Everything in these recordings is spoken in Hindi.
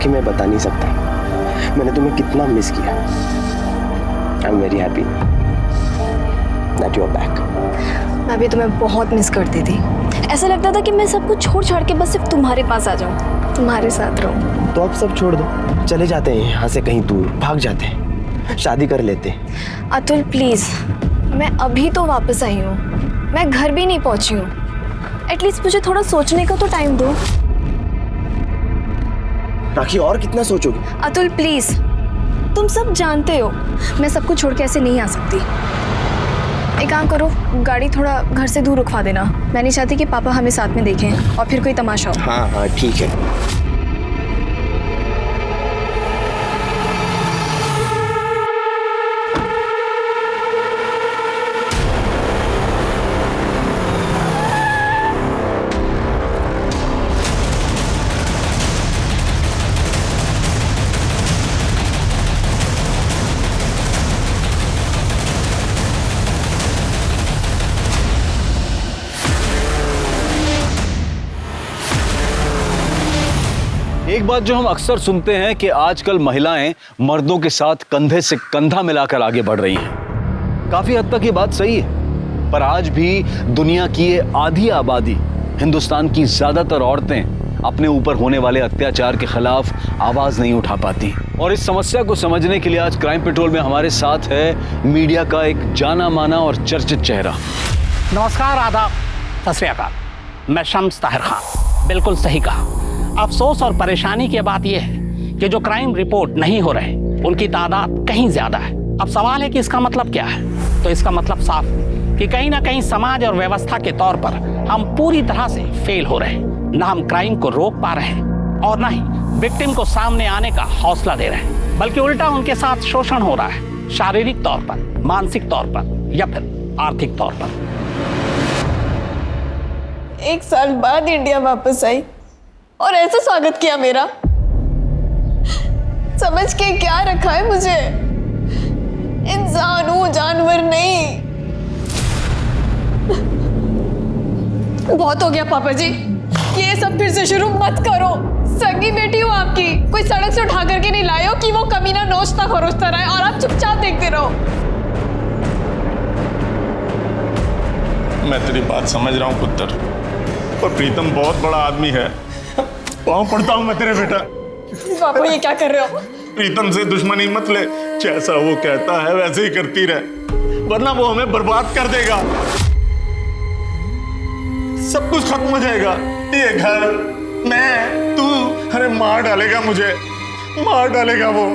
राखी मैं बता नहीं सकता मैंने तुम्हें कितना मिस किया। I am very happy that you are back. मैं भी तुम्हें बहुत मिस करती थी। ऐसा लगता था कि मैं सब कुछ छोड़ छाड़ के बस सिर्फ तुम्हारे पास आ जाऊं, तुम्हारे साथ रहूं। तो अब सब छोड़ दो, चले जाते हैं यहाँ से कहीं दूर, भाग जाते हैं, शादी कर लेते हैं। अतुल प्लीज, मैं अभी तो वापस आई हूँ, मैं घर भी नहीं पहुंची हूँ। एटलीस्ट मुझे थोड़ा सोचने का तो टाइम दो। राखी और कितना सोचोगे? अतुल प्लीज, तुम सब जानते हो मैं सब कुछ छोड़ के ऐसे नहीं आ सकती। एक काम करो, गाड़ी थोड़ा घर से दूर रुकवा देना। मैं नहीं चाहती कि पापा हमें साथ में देखें और फिर कोई तमाशा हो। हाँ हाँ ठीक है। एक बात जो हम अक्सर सुनते हैं कि आजकल महिलाएं मर्दों के साथ कंधे से कंधा मिलाकर आगे बढ़ रही हैं। काफी हद तक ये बात सही है, पर आज भी दुनिया की ये आधी आबादी, हिंदुस्तान की ज्यादातर औरतें अपने ऊपर होने वाले अत्याचार के खिलाफ आवाज नहीं उठा पाती। और इस समस्या को समझने के लिए आज क्राइम पेट्रोल में हमारे साथ है मीडिया का एक जाना माना और चर्चित चेहरा। नमस्कार, आदाब, सत श्री अकाल। मैं शम्स ताहिर खान, बिल्कुल सही कहा। अफसोस और परेशानी की बात यह है कि जो क्राइम रिपोर्ट नहीं हो रहे उनकी तादाद कहीं ज्यादा है। अब सवाल है कि इसका मतलब क्या है? तो इसका मतलब साफ है कि कहीं ना कहीं समाज और व्यवस्था के तौर पर हम पूरी तरह से फेल हो रहे हैं। ना हम क्राइम को रोक पा रहे हैं और ना ही विक्टिम को सामने आने का हौसला दे रहे हैं, बल्कि उल्टा उनके साथ शोषण हो रहा है, शारीरिक तौर पर, मानसिक तौर पर या फिर आर्थिक तौर पर। 1 साल बाद इंडिया वापस आई और ऐसे स्वागत किया मेरा। समझ के क्या रखा है मुझे? इंसान हूं, जानवर नहीं। बहुत हो गया पापा जी, ये सब फिर से शुरू मत करो। सगी बेटी हूं आपकी, कोई सड़क से उठा करके नहीं लाए हो कि वो कमीना नोचता खरोचता रहा है और आप चुपचाप देखते रहो। मैं तेरी बात समझ रहा हूं पुत्र, पर प्रीतम बहुत बड़ा आदमी है। पाँव पड़ता हूं मैं तेरे बेटा। पापा ये क्या कर रहे हो? प्रीतम से दुश्मनी मत ले, जैसा वो कहता है वैसे ही करती रहे, वरना वो हमें बर्बाद कर देगा। सब कुछ खत्म हो जाएगा, ये घर, मैं, तू, अरे मार डालेगा मुझे, मार डालेगा वो।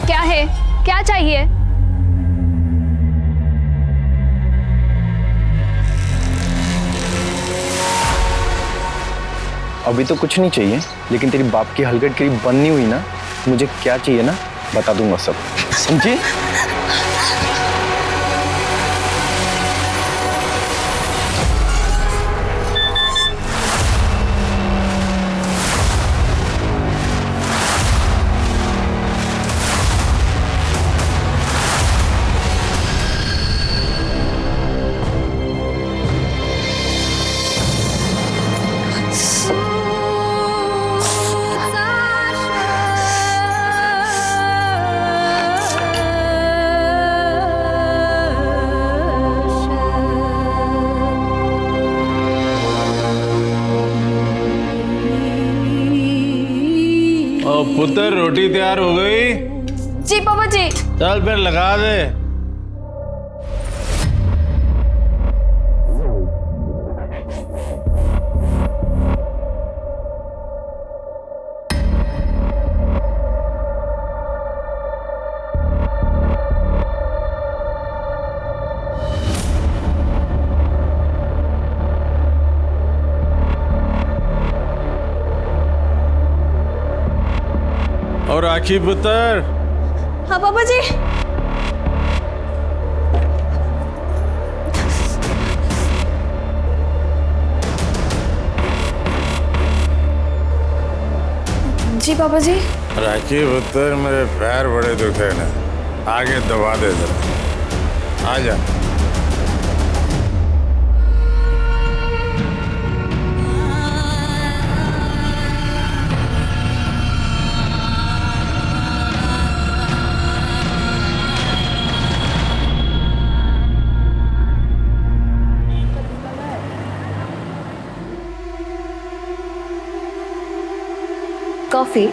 क्या है, क्या चाहिए? अभी तो कुछ नहीं चाहिए, लेकिन तेरी बाप की हलगट करीब बंद नहीं हुई ना, मुझे क्या चाहिए ना बता दूंगा सब, समझी? पुत्र रोटी तैयार हो गई? जी पापा जी। चल फिर लगा दे। और राखी पुत्र। हाँ पापा जी। जी पापा जी। राखी पुत्र, मेरे पैर बड़े दुखे ना, आगे दबा दे जरा, आ जा। कॉफी।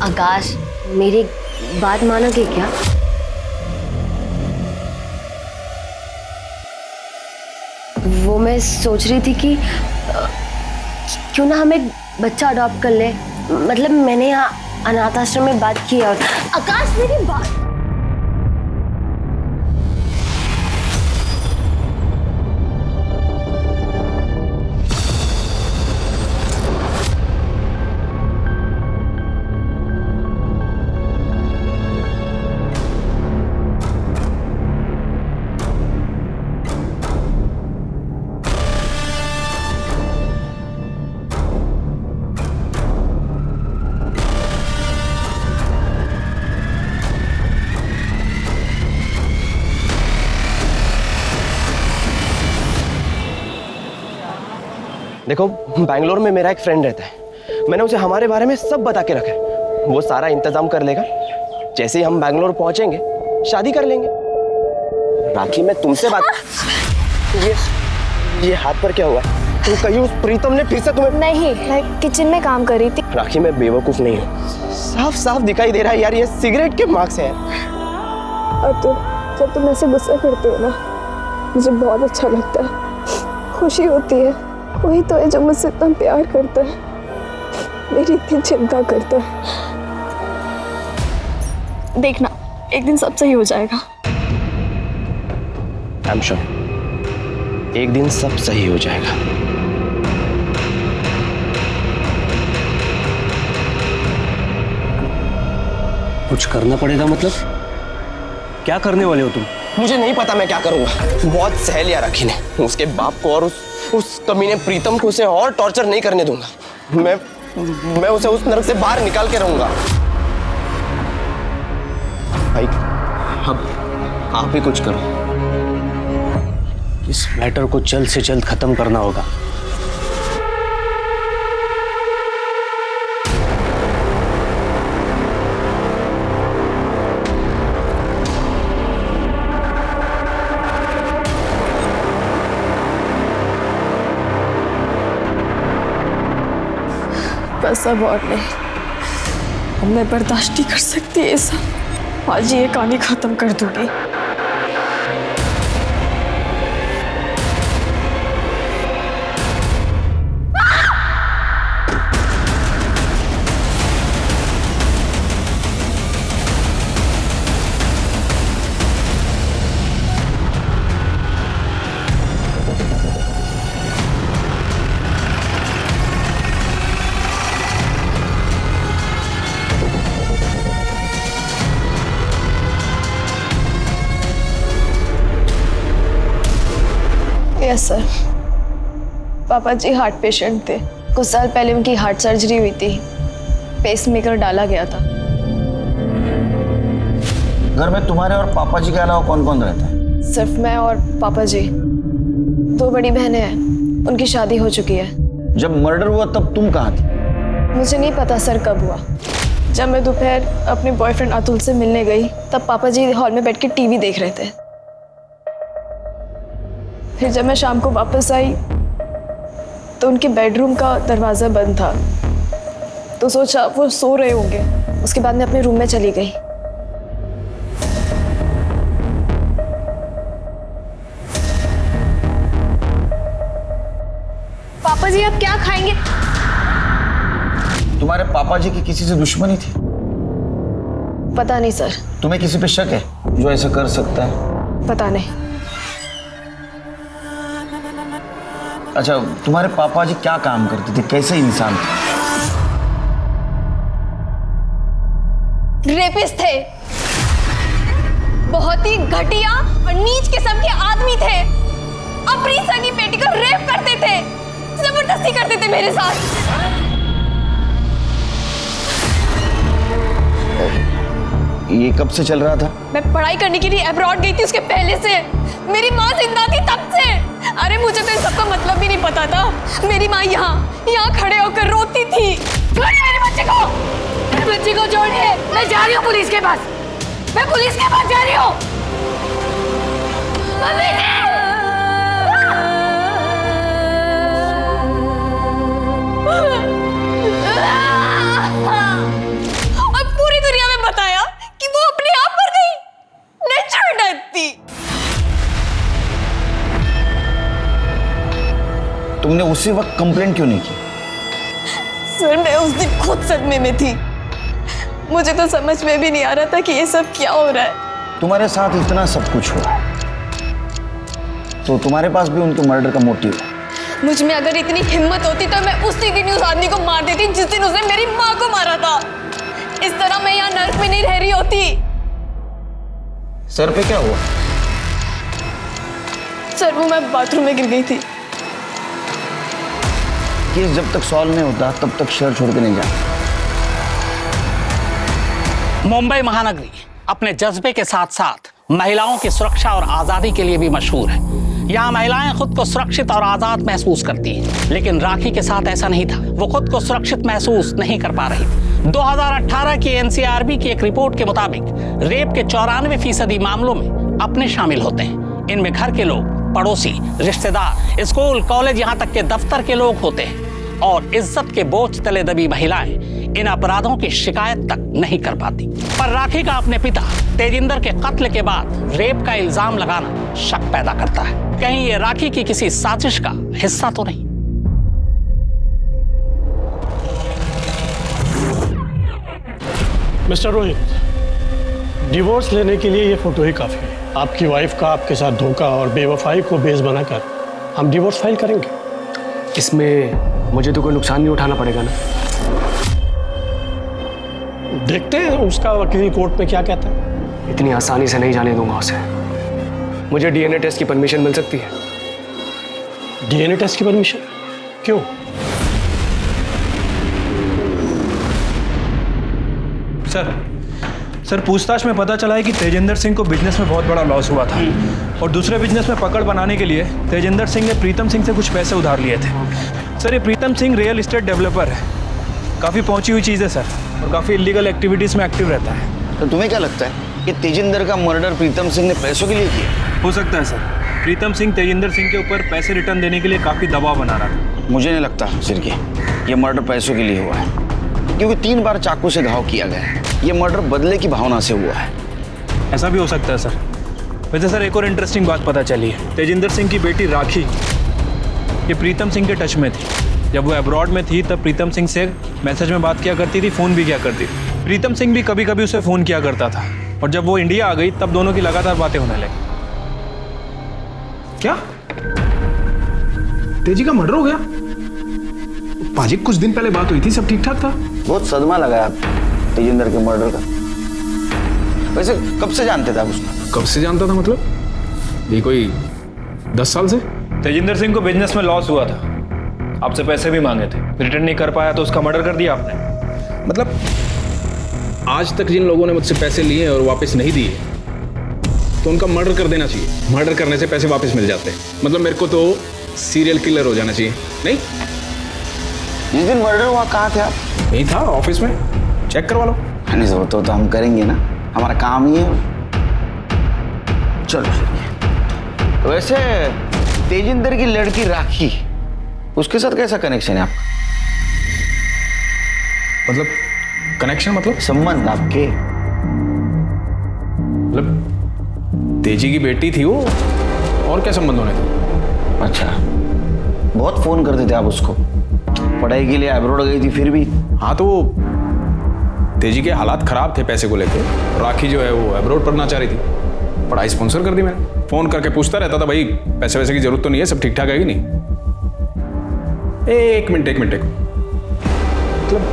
आकाश, मेरी बात मानोगे क्या? वो मैं सोच रही थी कि क्यों ना हम एक बच्चा अडॉप्ट कर ले। मतलब मैंने यहाँ अनाथ आश्रम में बात की और आकाश मेरी बात। देखो, बैंगलोर में मेरा एक फ्रेंड रहता है, मैंने उसे हमारे बारे में सब बता के रखा है। वो सारा इंतजाम कर लेगा। जैसे ही हम बैंगलोर पहुंचेंगे शादी कर लेंगे। राखी, मैं तुमसे बात ये हाथ पर क्या हुआ? तुम कहीं उस प्रीतम ने फिर से तुम्हें? नहीं, मैं किचन में काम कर रही थी। राखी, मैं बेवकूफ नहीं हूँ, साफ साफ दिखाई दे रहा है यार, ये सिगरेट के मार्क्स हैं। और जब तुम ऐसे गुस्सा करते हो ना, मुझे बहुत अच्छा लगता है, खुशी होती है। वही तो है जो मुझसे इतना प्यार करता है, मेरी इतनी चिंता करता है। देखना, एक दिन सब सही हो जाएगा। आई एम श्योर, एक दिन सब सही हो जाएगा। कुछ करना पड़ेगा मतलब? क्या करने वाले हो तुम? मुझे नहीं पता मैं क्या करूंगा। बहुत सह लिया राखी ने। उसके बाप को और उस कमीने प्रीतम को उसे और टॉर्चर नहीं करने दूंगा। मैं उसे उस नरक से बाहर निकाल के रहूंगा। भाई, अब आप भी कुछ करो। इस मैटर को जल्द से जल्द खत्म करना होगा। बस अब और नहीं, अब मैं बर्दाश्त नहीं कर सकती ये सब। आज ये कहानी खत्म कर दूंगी। यस सर, पापा जी हार्ट पेशेंट थे। कुछ साल पहले उनकी हार्ट सर्जरी हुई थी, पेसमेकर डाला गया था। घर में तुम्हारे और पापा जी के अलावा कौन कौन रहता है? सिर्फ मैं और पापा जी। 2 बड़ी बहनें हैं, उनकी शादी हो चुकी है। जब मर्डर हुआ तब तुम कहाँ थी? मुझे नहीं पता सर कब हुआ। जब मैं दोपहर अपने बॉयफ्रेंड अतुल से मिलने गई, तब पापा जी हॉल में बैठ के टीवी देख रहे थे। फिर जब मैं शाम को वापस आई तो उनके बेडरूम का दरवाज़ा बंद था, तो सोचा वो सो रहे होंगे। उसके बाद मैं अपने रूम में चली गई। पापा जी आप क्या खाएंगे? तुम्हारे पापा जी की किसी से दुश्मनी थी? पता नहीं सर। तुम्हें किसी पे शक है जो ऐसा कर सकता है? पता नहीं। अच्छा, तुम्हारे पापा जी क्या काम करते थे, कैसे इंसान थे? रेपिस्ट थे। बहुत ही घटिया और नीच किस्म के आदमी थे। अपनी सगी बेटी को रेप करते थे, जबरदस्ती करते थे मेरे साथ। ये कब से चल रहा था? मैं पढ़ाई करने के लिए अब्रॉड गई थी उसके पहले से। मेरी माँ जिंदा थी तब से। अरे मुझे तो इन सबका मतलब भी नहीं पता था। मेरी माँ यहाँ खड़े होकर रोती थी। छोड़िए मेरे बच्चे को छोड़िए। मैं जा रही हूँ पुलिस के पास। मैं पुलिस के पास जा रही हूँ। अब पूरी दुनिया में बताया कि वो अपने आप मर गई। नेचुरल डेथ थी। तुमने उसी वक्त कंप्लेंट क्यों नहीं की? सर मैं उस दिन खुद सदमे में थी। मुझे तो समझ में भी नहीं आ रहा था कि ये सब क्या हो रहा है। तुम्हारे साथ इतना सब कुछ हो रहा है तो तुम्हारे पास भी उनके मर्डर का मोटिव है। मुझ में अगर इतनी हिम्मत होती तो मैं उसी दिन उस आदमी को मार देती जिस दिन उसने मेरी माँ को मारा था। इस तरह मैं यहाँ नर्क में नहीं रह रही होती। सर पे क्या हुआ? सर वो मैं बाथरूम में गिर गई थी। केस जब तक सॉल्व नहीं होता तब तक शहर छोड़ के नहीं जाना। मुंबई महानगरी अपने जज्बे के साथ साथ महिलाओं की सुरक्षा और आजादी के लिए भी मशहूर है। यहाँ महिलाएं खुद को सुरक्षित और आजाद महसूस करती हैं, लेकिन राखी के साथ ऐसा नहीं था। वो खुद को सुरक्षित महसूस नहीं कर पा रही थी। 2018 की एनसीआरबी की एक रिपोर्ट के मुताबिक रेप के 94% मामलों में अपने शामिल होते हैं। इनमें घर के लोग, पड़ोसी, रिश्तेदार, स्कूल, कॉलेज, यहाँ तक के दफ्तर के लोग होते हैं। और इज्जत के बोझ तले दबी महिलाएं इन अपराधों की शिकायत तक नहीं कर पाती। पर राखी का अपने पिता तेजिंदर के कत्ल के बाद रेप का इल्जाम लगाना शक पैदा करता है। कहीं ये राखी की किसी साजिश का हिस्सा तो नहीं? मिस्टर रोहित, डिवोर्स लेने के लिए ये फोटो ही काफी है। आपकी वाइफ का आपके साथ धोखा और बेवफाई को बेस बनाकर हम डिवोर्स फाइल करेंगे। इसमें मुझे तो कोई नुकसान नहीं उठाना पड़ेगा ना? देखते हैं उसका वकील कोर्ट में क्या कहता है। इतनी आसानी से नहीं जाने दूंगा उसे। मुझे डीएनए टेस्ट की परमिशन मिल सकती है? डीएनए टेस्ट की परमिशन? क्यों? सर पूछताछ में पता चला है कि तेजिंदर सिंह को बिजनेस में बहुत बड़ा लॉस हुआ था और दूसरे बिजनेस में पकड़ बनाने के लिए तेजिंदर सिंह ने प्रीतम सिंह से कुछ पैसे उधार लिए थे। सर ये Pritam Singh real estate developer है, काफ़ी पहुंची हुई चीज़ है सर, और काफ़ी इलीगल एक्टिविटीज़ में एक्टिव रहता है। तो तुम्हें क्या लगता है कि तेजिंदर का मर्डर प्रीतम सिंह ने पैसों के लिए किया? हो सकता है सर, प्रीतम सिंह तेजिंदर सिंह के ऊपर पैसे रिटर्न देने के लिए काफ़ी दबाव बना रहा था। मुझे नहीं लगता सिरके ये मर्डर पैसों के लिए हुआ है, क्योंकि 3 बार चाकू से घाव किया गया है। ये मर्डर बदले की भावना से हुआ है। ऐसा भी हो सकता है सर। वैसे सर एक और इंटरेस्टिंग बात पता चली है। तेजिंदर सिंह की बेटी राखी ये प्रीतम सिंह के टच में थी। जब वो अब्रॉड में थी तब प्रीतम सिंह से मैसेज में बात किया करती थी, फ़ोन भी किया करती थी। प्रीतम सिंह भी कभी कभी उसे फ़ोन किया करता था, और जब वो इंडिया आ गई तब दोनों की लगातार बातें होने लगी। क्या तेजी का मर्डर हो गया? पाजी कुछ दिन पहले बात हुई थी, सब ठीक ठाक था। बहुत सदमा लगा आपको तेजिंदर के मर्डर का। वैसे कब से जानते थे आप उसको? कब से जानता था मतलब? ये कोई 10 साल से। तेजिंदर सिंह को बिजनेस में लॉस हुआ था, आपसे पैसे भी मांगे थे, रिटर्न नहीं कर पाया तो उसका मर्डर कर दिया आपने। मतलब आज तक जिन लोगों ने मुझसे पैसे लिए और वापस नहीं दिए तो उनका मर्डर कर देना चाहिए। मर्डर करने से पैसे वापस मिल जाते हैं। मतलब मेरे को तो सीरियल किलर हो जाना चाहिए। नहीं, जिस दिन मर्डर हुआ कहाँ थे आप? नहीं था, ऑफिस में। चेक करवा लो। नहीं जरूरत हो तो हम करेंगे ना, हमारा काम ही है। चलो वैसे तेजिंदर की लड़की राखी, उसके साथ कैसा कनेक्शन है आपका? मतलब कनेक्शन मतलब संबंध आपके? मतलब तेजी की बेटी थी वो, और क्या संबंध होने थे? अच्छा, बहुत फोन करते थे आप उसको? पढ़ाई के लिए अब्रॉड गई थी फिर भी? हाँ तो तेजी के हालात खराब थे पैसे को लेके। राखी जो है वो अब्रॉड पढ़ना चाह रही थी, पढ़ाई स्पॉन्सर कर दी मैंने। फोन करके पूछता रहता था, भाई पैसे वैसे की जरूरत तो नहीं है, सब ठीक ठाक है कि नहीं। एक मिनट मतलब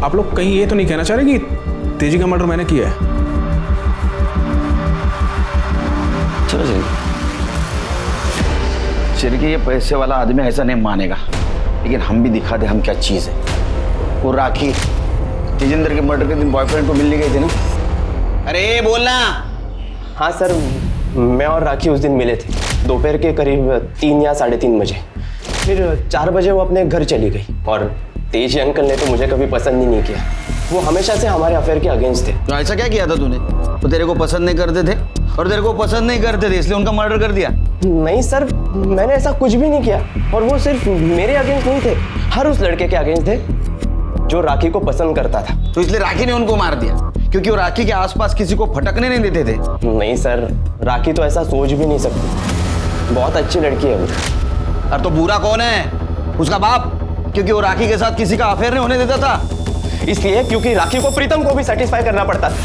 आप लोग कहीं ये तो नहीं कहना चाह रहे कि तेजी का मर्डर मैंने किया है? चलो चलिए। चलिए, ये पैसे वाला आदमी ऐसा नहीं मानेगा, लेकिन हम भी दिखा दे हम क्या चीज़ है। वो राखी तेजिंदर के मर्डर के दिन बॉयफ्रेंड को मिलने गई थी ना? अरे बोलना। हाँ सर, मैं और राखी उस दिन मिले थे दोपहर के करीब 3 या 3:30 बजे। फिर 4 बजे वो अपने घर चली गई और तेजी अंकल ने तो मुझे कभी पसंद ही नहीं किया। वो हमेशा से हमारे अफेयर के अगेंस्ट थे। तो ऐसा क्या किया था तूने? वो तेरे को पसंद नहीं करते थे और तेरे को पसंद नहीं करते थे इसलिए उनका मर्डर कर दिया? नहीं सर, मैंने ऐसा कुछ भी नहीं किया। और वो सिर्फ मेरे अगेंस्ट नहीं थे, हर उस लड़के के अगेंस्ट थे जो राखी को पसंद करता था। तो इसलिए राखी ने उनको मार दिया क्योंकि वो राखी के आसपास किसी को फटकने नहीं देते थे? नहीं सर, राखी तो ऐसा सोच भी नहीं सकती। बहुत अच्छी लड़की है वो। और तो बुरा कौन है? उसका बाप, क्योंकि वो राखी के साथ किसी का अफेयर नहीं होने देता था। इसलिए क्योंकि राखी को प्रीतम को भी सेटिस्फाई करना पड़ता था।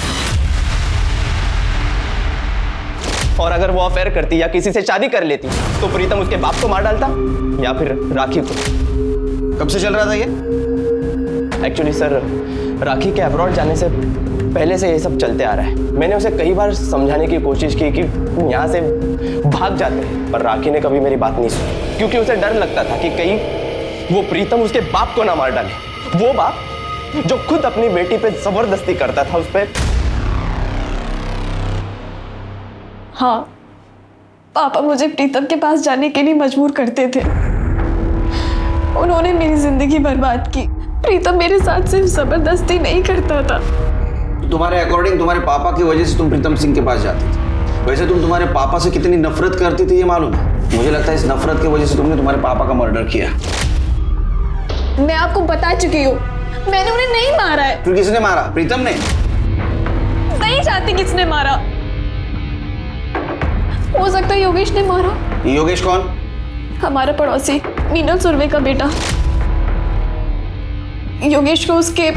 और अगर वो अफेयर करती या किसी से शादी कर लेती तो प्रीतम उसके बाप को मार डालता या फिर राखी को। कब से चल रहा था ये? एक्चुअली सर, राखी के अब्रॉड जाने से पहले से ये सब चलते आ रहा है। मैंने उसे कई बार समझाने की कोशिश की कि यहाँ से भाग जाते हैं, पर राखी ने कभी मेरी बात नहीं सुनी क्योंकि उसे डर लगता था कि कहीं वो प्रीतम उसके बाप को ना मार डाले। वो बाप जो खुद अपनी बेटी पे जबरदस्ती करता था उस पर। हाँ, पापा मुझे प्रीतम के पास जाने के लिए मजबूर करते थे। उन्होंने मेरी जिंदगी बर्बाद की। प्रीतम मेरे साथ सिर्फ जबरदस्ती नहीं करता था। तुम्हारे अकॉर्डिंग तुम्हारे पापा की वजह से तुम प्रीतम सिंह के पास जाती थी। वैसे तुम तुम्हारे पापा से कितनी नफरत करती थी ये मालूम है? मुझे लगता है इस नफरत की वजह से तुमने तुम्हारे पापा का मर्डर किया। मैं आपको बता चुकी हूँ, मैंने उन्हें नहीं मारा है। फिर किसने मारा? प्रीतम ने? नहीं जानती किसने मारा। हो सकता है योगेश ने मारा। योगेश कौन? हमारा पड़ोसी, मीनल सुरवे का बेटा। योगेश को उसके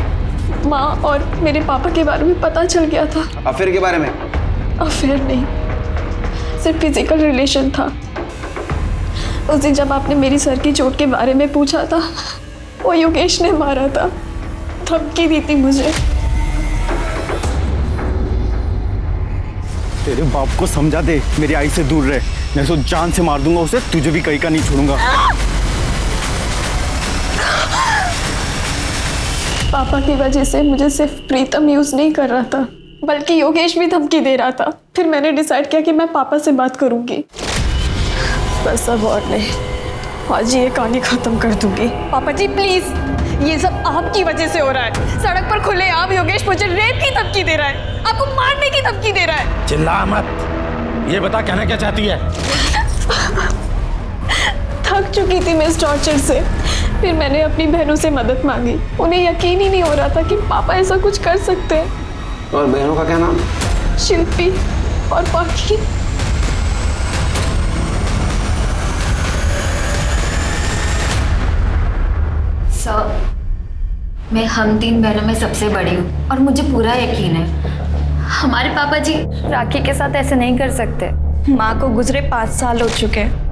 माँ और मेरे पापा के बारे में पता चल गया था। अफेयर के बारे में? अफेयर नहीं, सिर्फ फिजिकल रिलेशन था। उस दिन जब आपने मेरी सर की चोट के बारे में पूछा था, वो योगेश ने मारा था। धमकी दी थी मुझे। तेरे बाप को समझा दे मेरी आई से दूर रहे, मैं तो जान से मार दूंगा उसे। तुझे भी कहीं का नहीं छोड़ूंगा। पापा की वजह से मुझे सिर्फ प्रीतम यूज नहीं कर रहा था, बल्कि योगेश भी धमकी दे रहा था। फिर मैंने डिसाइड किया कि मैं पापा से बात करूंगी। बस अब और नहीं, आज ये कहानी खत्म कर दूंगी। पापा जी प्लीज, ये सब आपकी वजह से हो रहा है। सड़क पर खुले आम योगेश मुझे रेप की धमकी दे रहा है, आपको मारने की धमकी दे रहा है। चिल्ला मत, ये बता कहना क्या चाहती है? थक चुकी थी मैं इस टॉर्चर से। फिर मैंने अपनी बहनों से मदद मांगी। उन्हें यकीन ही नहीं हो रहा था कि पापा ऐसा कुछ कर सकते हैं। और बहनों का क्या नाम? शिल्पी और पाखी। सर, मैं हम 3 बहनों में सबसे बड़ी हूँ और मुझे पूरा यकीन है हमारे पापा जी राखी के साथ ऐसे नहीं कर सकते। माँ को गुजरे 5 साल हो चुके हैं,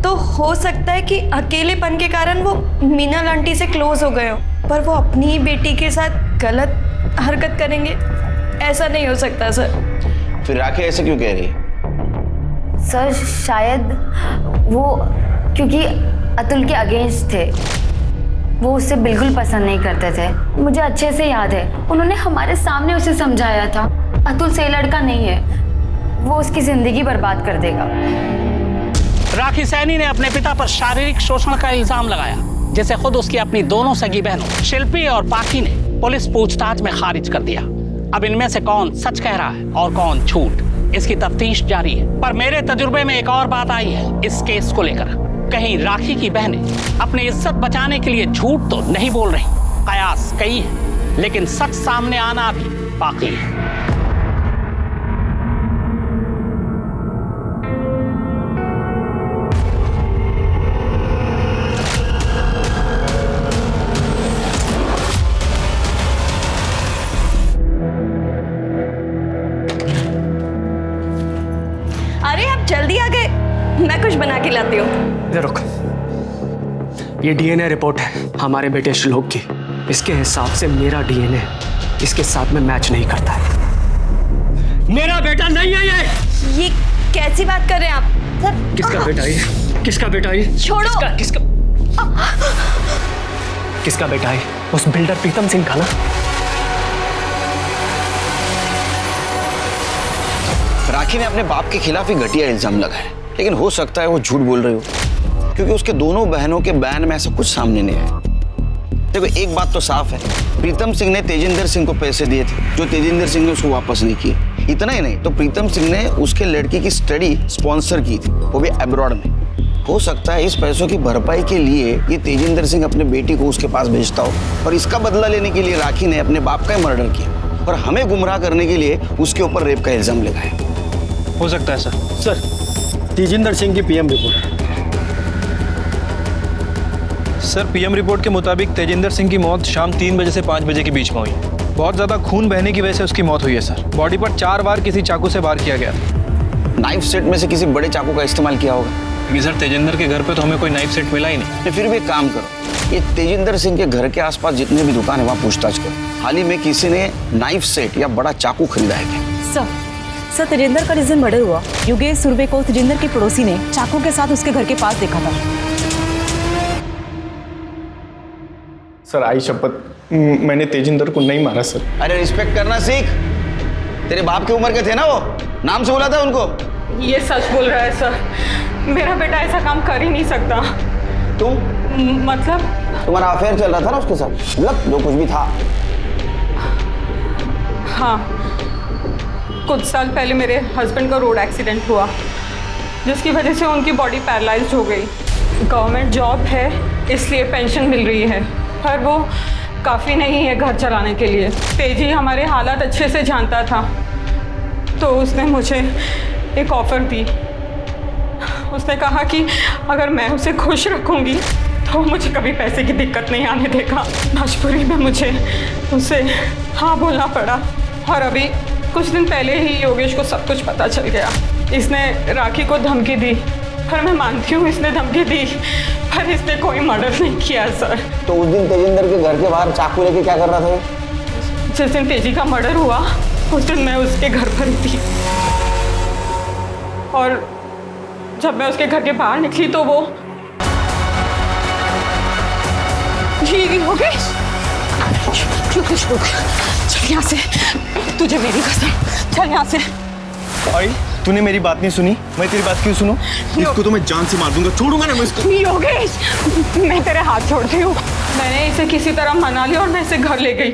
तो हो सकता है कि अकेलेपन के कारण वो मीनल आंटी से क्लोज हो गए हो, पर वो अपनी ही बेटी के साथ गलत हरकत करेंगे? ऐसा नहीं हो सकता सर। फिर राखी ऐसे क्यों कह रही है? सर, शायद वो क्योंकि अतुल के अगेंस्ट थे, वो उसे बिल्कुल पसंद नहीं करते थे। मुझे अच्छे से याद है, उन्होंने हमारे सामने उसे समझाया था अतुल से लड़का नहीं है, वो उसकी जिंदगी बर्बाद कर देगा। राखी सैनी ने अपने पिता पर शारीरिक शोषण का इल्जाम लगाया, जिसे खुद उसकी अपनी दोनों सगी बहनों शिल्पी और पाखी ने पुलिस पूछताछ में खारिज कर दिया। अब इनमें से कौन सच कह रहा है और कौन झूठ, इसकी तफ्तीश जारी है। पर मेरे तजुर्बे में एक और बात आई है इस केस को लेकर। कहीं राखी की बहनें अपनी इज्जत बचाने के लिए झूठ तो नहीं बोल रही। कयास कई है, लेकिन सच सामने आना भी बाकी है। अरे आप जल्दी आ गए, मैं कुछ बना के लाती हूँ। रुक, ये डीएनए रिपोर्ट है हमारे बेटे श्लोक की। इसके हिसाब से मेरा डीएनए इसके साथ में मैच नहीं करता है। मेरा बेटा नहीं है ये। कैसी बात कर रहे हैं आप? सर किसका बेटा है? किसका बेटा है? छोड़ो। किसका बेटा है? उस बिल्डर प्रीतम सिंह का ना? राखी ने अपने बाप के खिलाफ ही घटिया इल्जाम लगाया, लेकिन हो सकता है वो झूठ बोल रही हो, क्योंकि उसके दोनों बहनों के बयान में ऐसा कुछ सामने नहीं आया। देखो एक बात तो साफ है, प्रीतम सिंह ने तेजिंदर सिंह को पैसे दिए थे जो तेजिंदर सिंह ने उसको वापस नहीं किए। इतना ही नहीं तो प्रीतम सिंह ने उसके लड़की की स्टडी स्पॉन्सर की थी, वो भी अब्रॉड में। हो सकता है इस पैसों की भरपाई के लिए ये तेजिंदर सिंह अपने बेटी को उसके पास भेजता हो और इसका बदला लेने के लिए राखी ने अपने बाप का ही मर्डर किया और हमें गुमराह करने के लिए उसके ऊपर रेप का इल्जाम लगाया। हो सकता है सर। सर तेजिंदर सिंह की PM report. Sir PM report के मुताबिक तेजिंदर सिंह की मौत शाम 3 बजे से 5 बजे के बीच में हुई। बहुत ज़्यादा खून बहने की वजह से उसकी मौत हुई है सर। बॉडी पर 4 बार किसी चाकू से वार किया गया था। नाइफ सेट में से किसी बड़े चाकू का इस्तेमाल किया होगा? क्योंकि सर तेजिंदर के घर पे तो हमें कोई नाइफ सेट मिला ही नहीं। फिर भी एक काम करो, ये तेजिंदर सिंह के घर के आसपास जितने भी दुकान है वहाँ पूछताछ करो। हाल ही में किसी ने नाइफ सेट या बड़ा चाकू खरीदा है क्या? सर तेजिंदर का जिस दिन मर्डर हुआ, योगेश सुरभे को तेजिंदर के पड़ोसी ने चाकू के साथ उसके घर के पास देखा था। सर आई शपथ मैंने तेजिंदर को नहीं मारा सर। अरे रिस्पेक्ट करना सीख। तेरे बाप की उम्र के थे ना वो, नाम से बुलाता उनको। ये सच बोल रहा है सर, मेरा बेटा ऐसा काम कर ही नहीं सकता। तुम मतलब तुम्हारा अफेयर चल रहा था ना उसके साथ, मतलब जो कुछ भी था। हाँ, कुछ साल पहले मेरे हस्बैंड का रोड एक्सीडेंट हुआ जिसकी वजह से उनकी बॉडी पैरालाइज्ड हो गई। गवर्नमेंट जॉब है इसलिए पेंशन मिल रही है, पर वो काफ़ी नहीं है घर चलाने के लिए। तेजी हमारे हालात अच्छे से जानता था तो उसने मुझे एक ऑफ़र दी। उसने कहा कि अगर मैं उसे खुश रखूँगी तो मुझे कभी पैसे की दिक्कत नहीं आने देगा। मजबूरी में मुझे उसे हाँ बोलना पड़ा और अभी कुछ दिन पहले ही योगेश को सब कुछ पता चल गया। इसने राखी को धमकी दी, पर मैं मानती हूँ इसने धमकी दी, पर इसने कोई मर्डर नहीं किया सर। तो उस दिन तेजिंदर के घर के बाहर चाकू लेके क्या कर रहा था? जिस दिन तेजी का मर्डर हुआ उस दिन मैं उसके घर पर ही थी और जब मैं उसके घर के बाहर निकली तो वो योगेश चल यहाँ से, तुझे मेरी कसम, चल यहाँ से। आई तूने मेरी बात नहीं सुनी, मैं तेरी बात क्यों सुनूं? इसको तो मैं जान से मार दूंगा, छोड़ूंगा ना मैं इसको। योगेश मैं तेरे हाथ छोड़ती हूँ। मैंने इसे किसी तरह मना लिया और मैं इसे घर ले गई।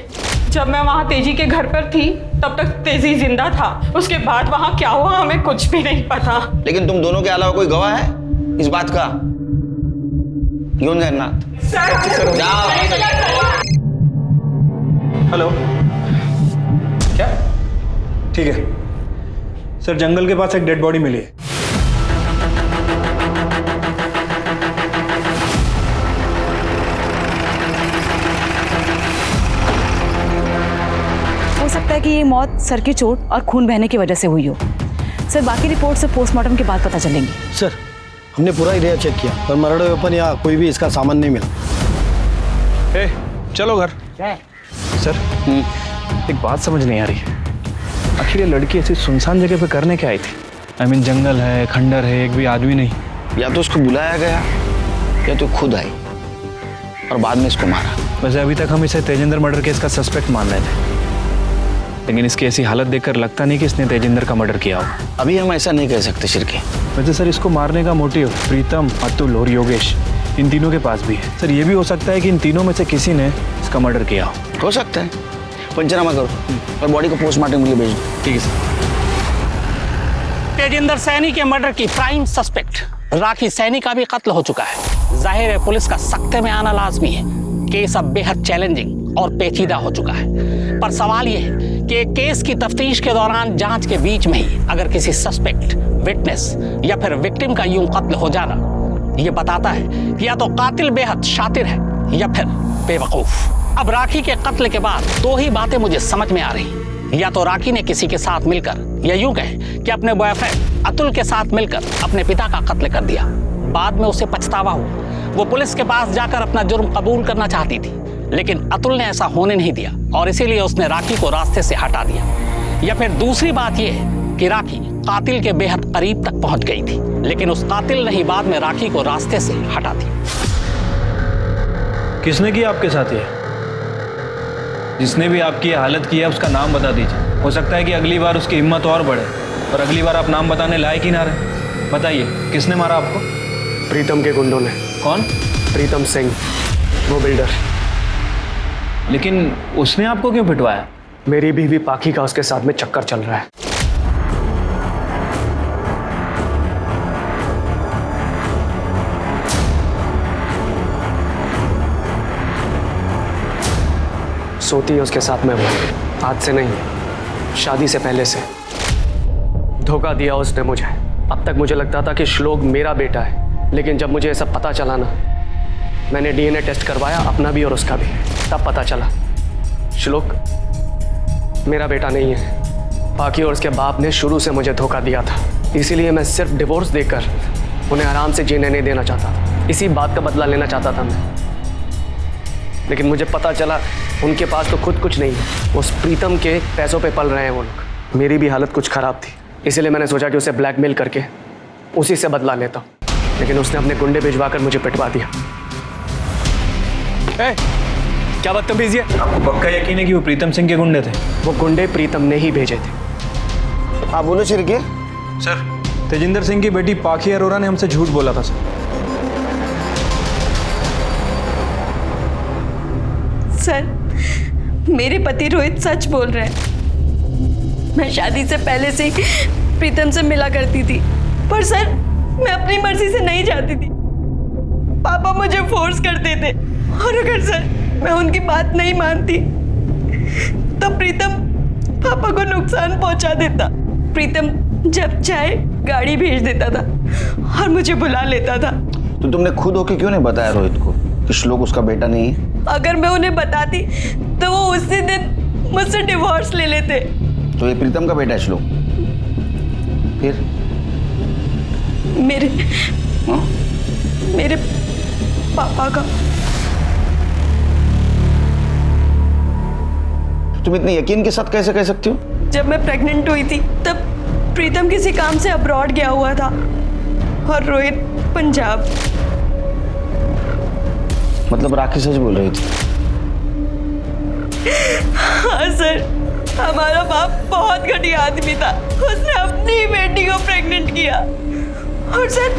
जब मैं वहाँ तेजी के घर पर थी तब तक तेजी जिंदा था, उसके बाद वहाँ क्या हुआ हमें कुछ भी नहीं पता। लेकिन तुम दोनों के अलावा कोई गवाह है इस बात का? क्यों जगन्नाथ? जाओ। हेलो, क्या? ठीक है सर, जंगल के पास एक डेड बॉडी मिली है। हो सकता है कि ये मौत सर की चोट और खून बहने की वजह से हुई हो। सर बाकी रिपोर्ट से पोस्टमार्टम के बाद पता चलेंगी। सर हमने पूरा एरिया चेक किया पर मर्डर वेपन या कोई भी इसका सामान नहीं मिला। चलो घर। सर एक बात समझ नहीं आ रही है, आखिर ये लड़की ऐसी सुनसान जगह पे करने क्या आई थी? आई मीन जंगल है, खंडर है, एक भी आदमी नहीं। या तो उसको बुलाया गया या तो खुद आई और बाद में इसको मारा। वैसे अभी तक हम इसे तेजिंदर मर्डर केस का सस्पेक्ट मान रहे थे, लेकिन इसकी ऐसी हालत देखकर लगता नहीं कि इसने तेजिंदर का मर्डर किया हो। अभी हम ऐसा नहीं कह सकते शिरके। वैसे सर इसको मारने का मोटिव प्रीतम, अतुल और योगेश इन तीनों के पास भी है। सर ये भी हो सकता है कि इन तीनों में से किसी ने इसका मर्डर किया हो सकता है। पंचनामा करो और बॉडी को पोस्टमार्टम के लिए भेज दो। ठीक है सर। तेजिंदर सैनी के मर्डर की प्राइम सस्पेक्ट राखी सैनी का भी कत्ल हो चुका है। जाहिर है पुलिस का सख्ते में आना लाजमी है। केस अब बेहद चैलेंजिंग और पेचीदा हो चुका है, पर सवाल यह है कि केस की तफ्तीश के दौरान जांच के बीच में ही अगर किसी सस्पेक्ट, विटनेस या फिर विक्टिम का यूं कत्ल हो जाना, यह बताता है कि या तो कातिल बेहद शातिर है या फिर बेवकूफ। अब राखी के कत्ल के बाद दो ही बातें मुझे समझ में आ रही। या तो राखी ने किसी के साथ मिलकर, या यूं कहें कि अपने बॉयफ्रेंड अतुल के साथ मिलकर अपने पिता का कत्ल कर दिया। बाद में उसे पछतावा हुआ, वो पुलिस के पास जाकर अपना जुर्म कबूल करना चाहती थी, लेकिन अतुल ने ऐसा होने नहीं दिया और इसीलिए उसने राखी को रास्ते से हटा दिया। या फिर दूसरी बात यह है कि राखी कातिल के बेहद करीब तक पहुंच गई थी, लेकिन उस कातिल ने ही बाद में राखी को रास्ते से हटा दिया। किसने किया आपके साथ ये? जिसने भी आपकी ये हालत की है उसका नाम बता दीजिए। हो सकता है कि अगली बार उसकी हिम्मत और बढ़े, और अगली बार आप नाम बताने लायक ही ना रहे। बताइए, किसने मारा आपको? प्रीतम के गुंडों ने। कौन? प्रीतम सिंह, वो बिल्डर। लेकिन उसने आपको क्यों पिटवाया? मेरी बीवी पाखी का उसके साथ में चक्कर चल रहा है। सोती है उसके साथ में वो, आज से नहीं, शादी से पहले से। धोखा दिया उसने मुझे। अब तक मुझे लगता था कि श्लोक मेरा बेटा है, लेकिन जब मुझे ये सब पता चला ना, मैंने डीएनए टेस्ट करवाया, अपना भी और उसका भी, तब पता चला श्लोक मेरा बेटा नहीं है। पाखी और उसके बाप ने शुरू से मुझे धोखा दिया था, इसीलिए मैं सिर्फ डिवोर्स देकर उन्हें आराम से जीने नहीं देना चाहता था। इसी बात का बदला लेना चाहता था मैं। लेकिन मुझे पता चला उनके पास तो खुद कुछ नहीं है, उस प्रीतम के पैसों पे पल रहे हैं वो लोग। मेरी भी हालत कुछ खराब थी, इसीलिए मैंने सोचा कि उसे ब्लैकमेल करके उसी से बदला लेता हूँ, लेकिन उसने अपने गुंडे भिजवा कर मुझे पिटवा दिया। क्या बदतमीजी है? आपको पक्का यकीन है कि वो प्रीतम सिंह के गुंडे थे? वो गुंडे प्रीतम ने ही भेजे थे। आप बोलो शिरके। सर, तेजिंदर सिंह की बेटी पाखी अरोरा ने हमसे झूठ बोला था सर। सर, मेरे पति रोहित सच बोल रहे हैं। मैं शादी से पहले से ही प्रीतम से मिला करती थी, पर सर मैं अपनी मर्जी से नहीं जाती थी। पापा मुझे फोर्स करते थे, और अगर सर मैं उनकी बात नहीं मानती तो प्रीतम पापा को नुकसान पहुंचा देता। प्रीतम जब चाहे गाड़ी भेज देता था और मुझे बुला लेता था। तो तुमने खुद होके क्यों नहीं बताया रोहित को कि श्लोक उसका बेटा नहीं है? अगर मैं उन्हें बताती तो वो उसी दिन मुझसे डिवोर्स ले लेते। तो ये प्रीतम का बेटा है श्लोक? फिर मेरे पापा का। तुम इतने यकीन के साथ कैसे कह सकती हो? जब मैं प्रेग्नेंट हुई थी तब प्रीतम किसी काम से अब्रॉड गया हुआ था और रोहित पंजाब। मतलब राखी सच बोल रही थी? हाँ सर, हमारा बाप बहुत घटिया आदमी था। उसने अपनी बेटी को प्रेग्नेंट किया, और सर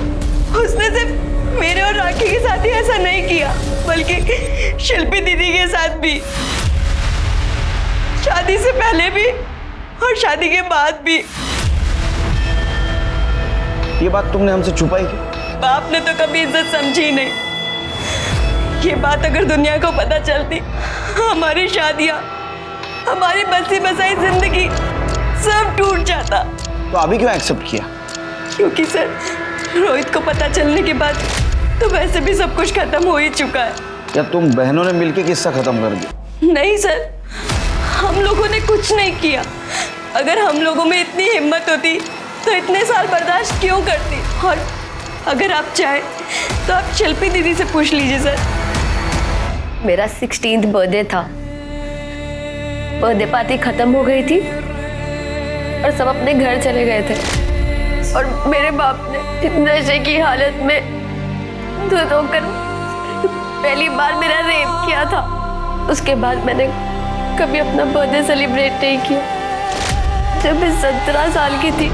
उसने सिर्फ मेरे और राखी के साथ ही ऐसा नहीं किया, बल्कि शिल्पी दीदी के साथ भी, शादी से पहले भी और शादी के बाद भी। ये बात तुमने हमसे छुपाई क्यों? बाप ने तो कभी इज्जत समझी ही नहीं। ये बात अगर दुनिया को पता चलती, हमारी शादियां, हमारी बसी बसाई जिंदगी सब टूट जाता। तो अभी क्यों एक्सेप्ट किया? क्योंकि सर रोहित को पता चलने के बाद तो वैसे भी सब कुछ खत्म हो ही चुका है। या तुम बहनों ने मिलकर किस्सा खत्म कर दिया? नहीं सर, हम लोगों ने कुछ नहीं किया। अगर हम लोगों में इतनी हिम्मत होती तो इतने साल बर्दाश्त क्यों करती? और अगर आप चाहें तो आप शिल्पी दीदी से पूछ लीजिए सर। मेरा 16th बर्थडे था। बर्थडे पार्टी खत्म हो गई थी और सब अपने घर चले गए थे, और मेरे बाप ने नशे की हालत में दूध होकर पहली बार मेरा रेप किया था। उसके बाद मैंने कभी अपना बर्थडे सेलिब्रेट नहीं किया। जब मैं 17 साल की थी